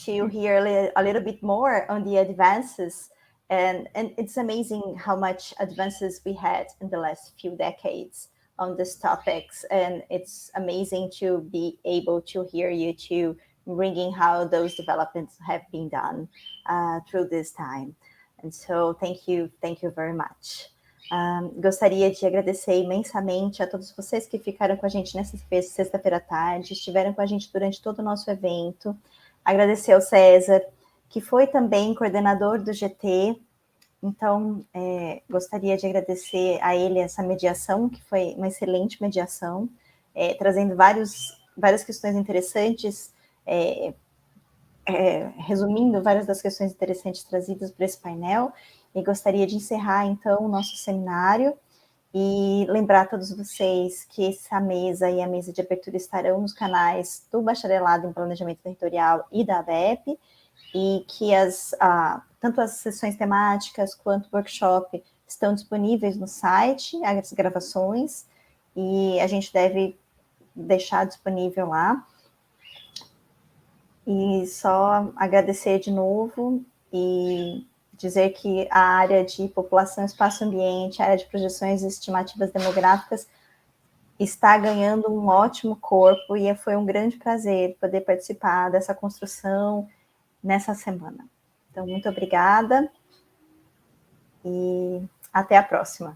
to hear a little bit more on the advances. And it's amazing how much advances we had in the last few decades on these topics. And it's amazing to be able to hear you to bringing how those developments have been done through this time. And so thank you very much. Gostaria de agradecer imensamente a todos vocês que ficaram com a gente nessa sexta-feira à tarde, estiveram com a gente durante todo o nosso evento. Agradecer ao César, que foi também coordenador do GT. Então, gostaria de agradecer a ele essa mediação, que foi uma excelente mediação, trazendo várias questões interessantes, resumindo várias das questões interessantes trazidas para esse painel. E gostaria de encerrar, então, o nosso seminário e lembrar a todos vocês que essa mesa e a mesa de abertura estarão nos canais do Bacharelado em Planejamento Territorial e da ABEP, e que tanto as sessões temáticas quanto o workshop estão disponíveis no site, as gravações, e a gente deve deixar disponível lá. E só agradecer de novo e dizer que a área de população, espaço, ambiente, a área de projeções e estimativas demográficas está ganhando um ótimo corpo, e foi um grande prazer poder participar dessa construção nessa semana. Então, muito obrigada e até a próxima.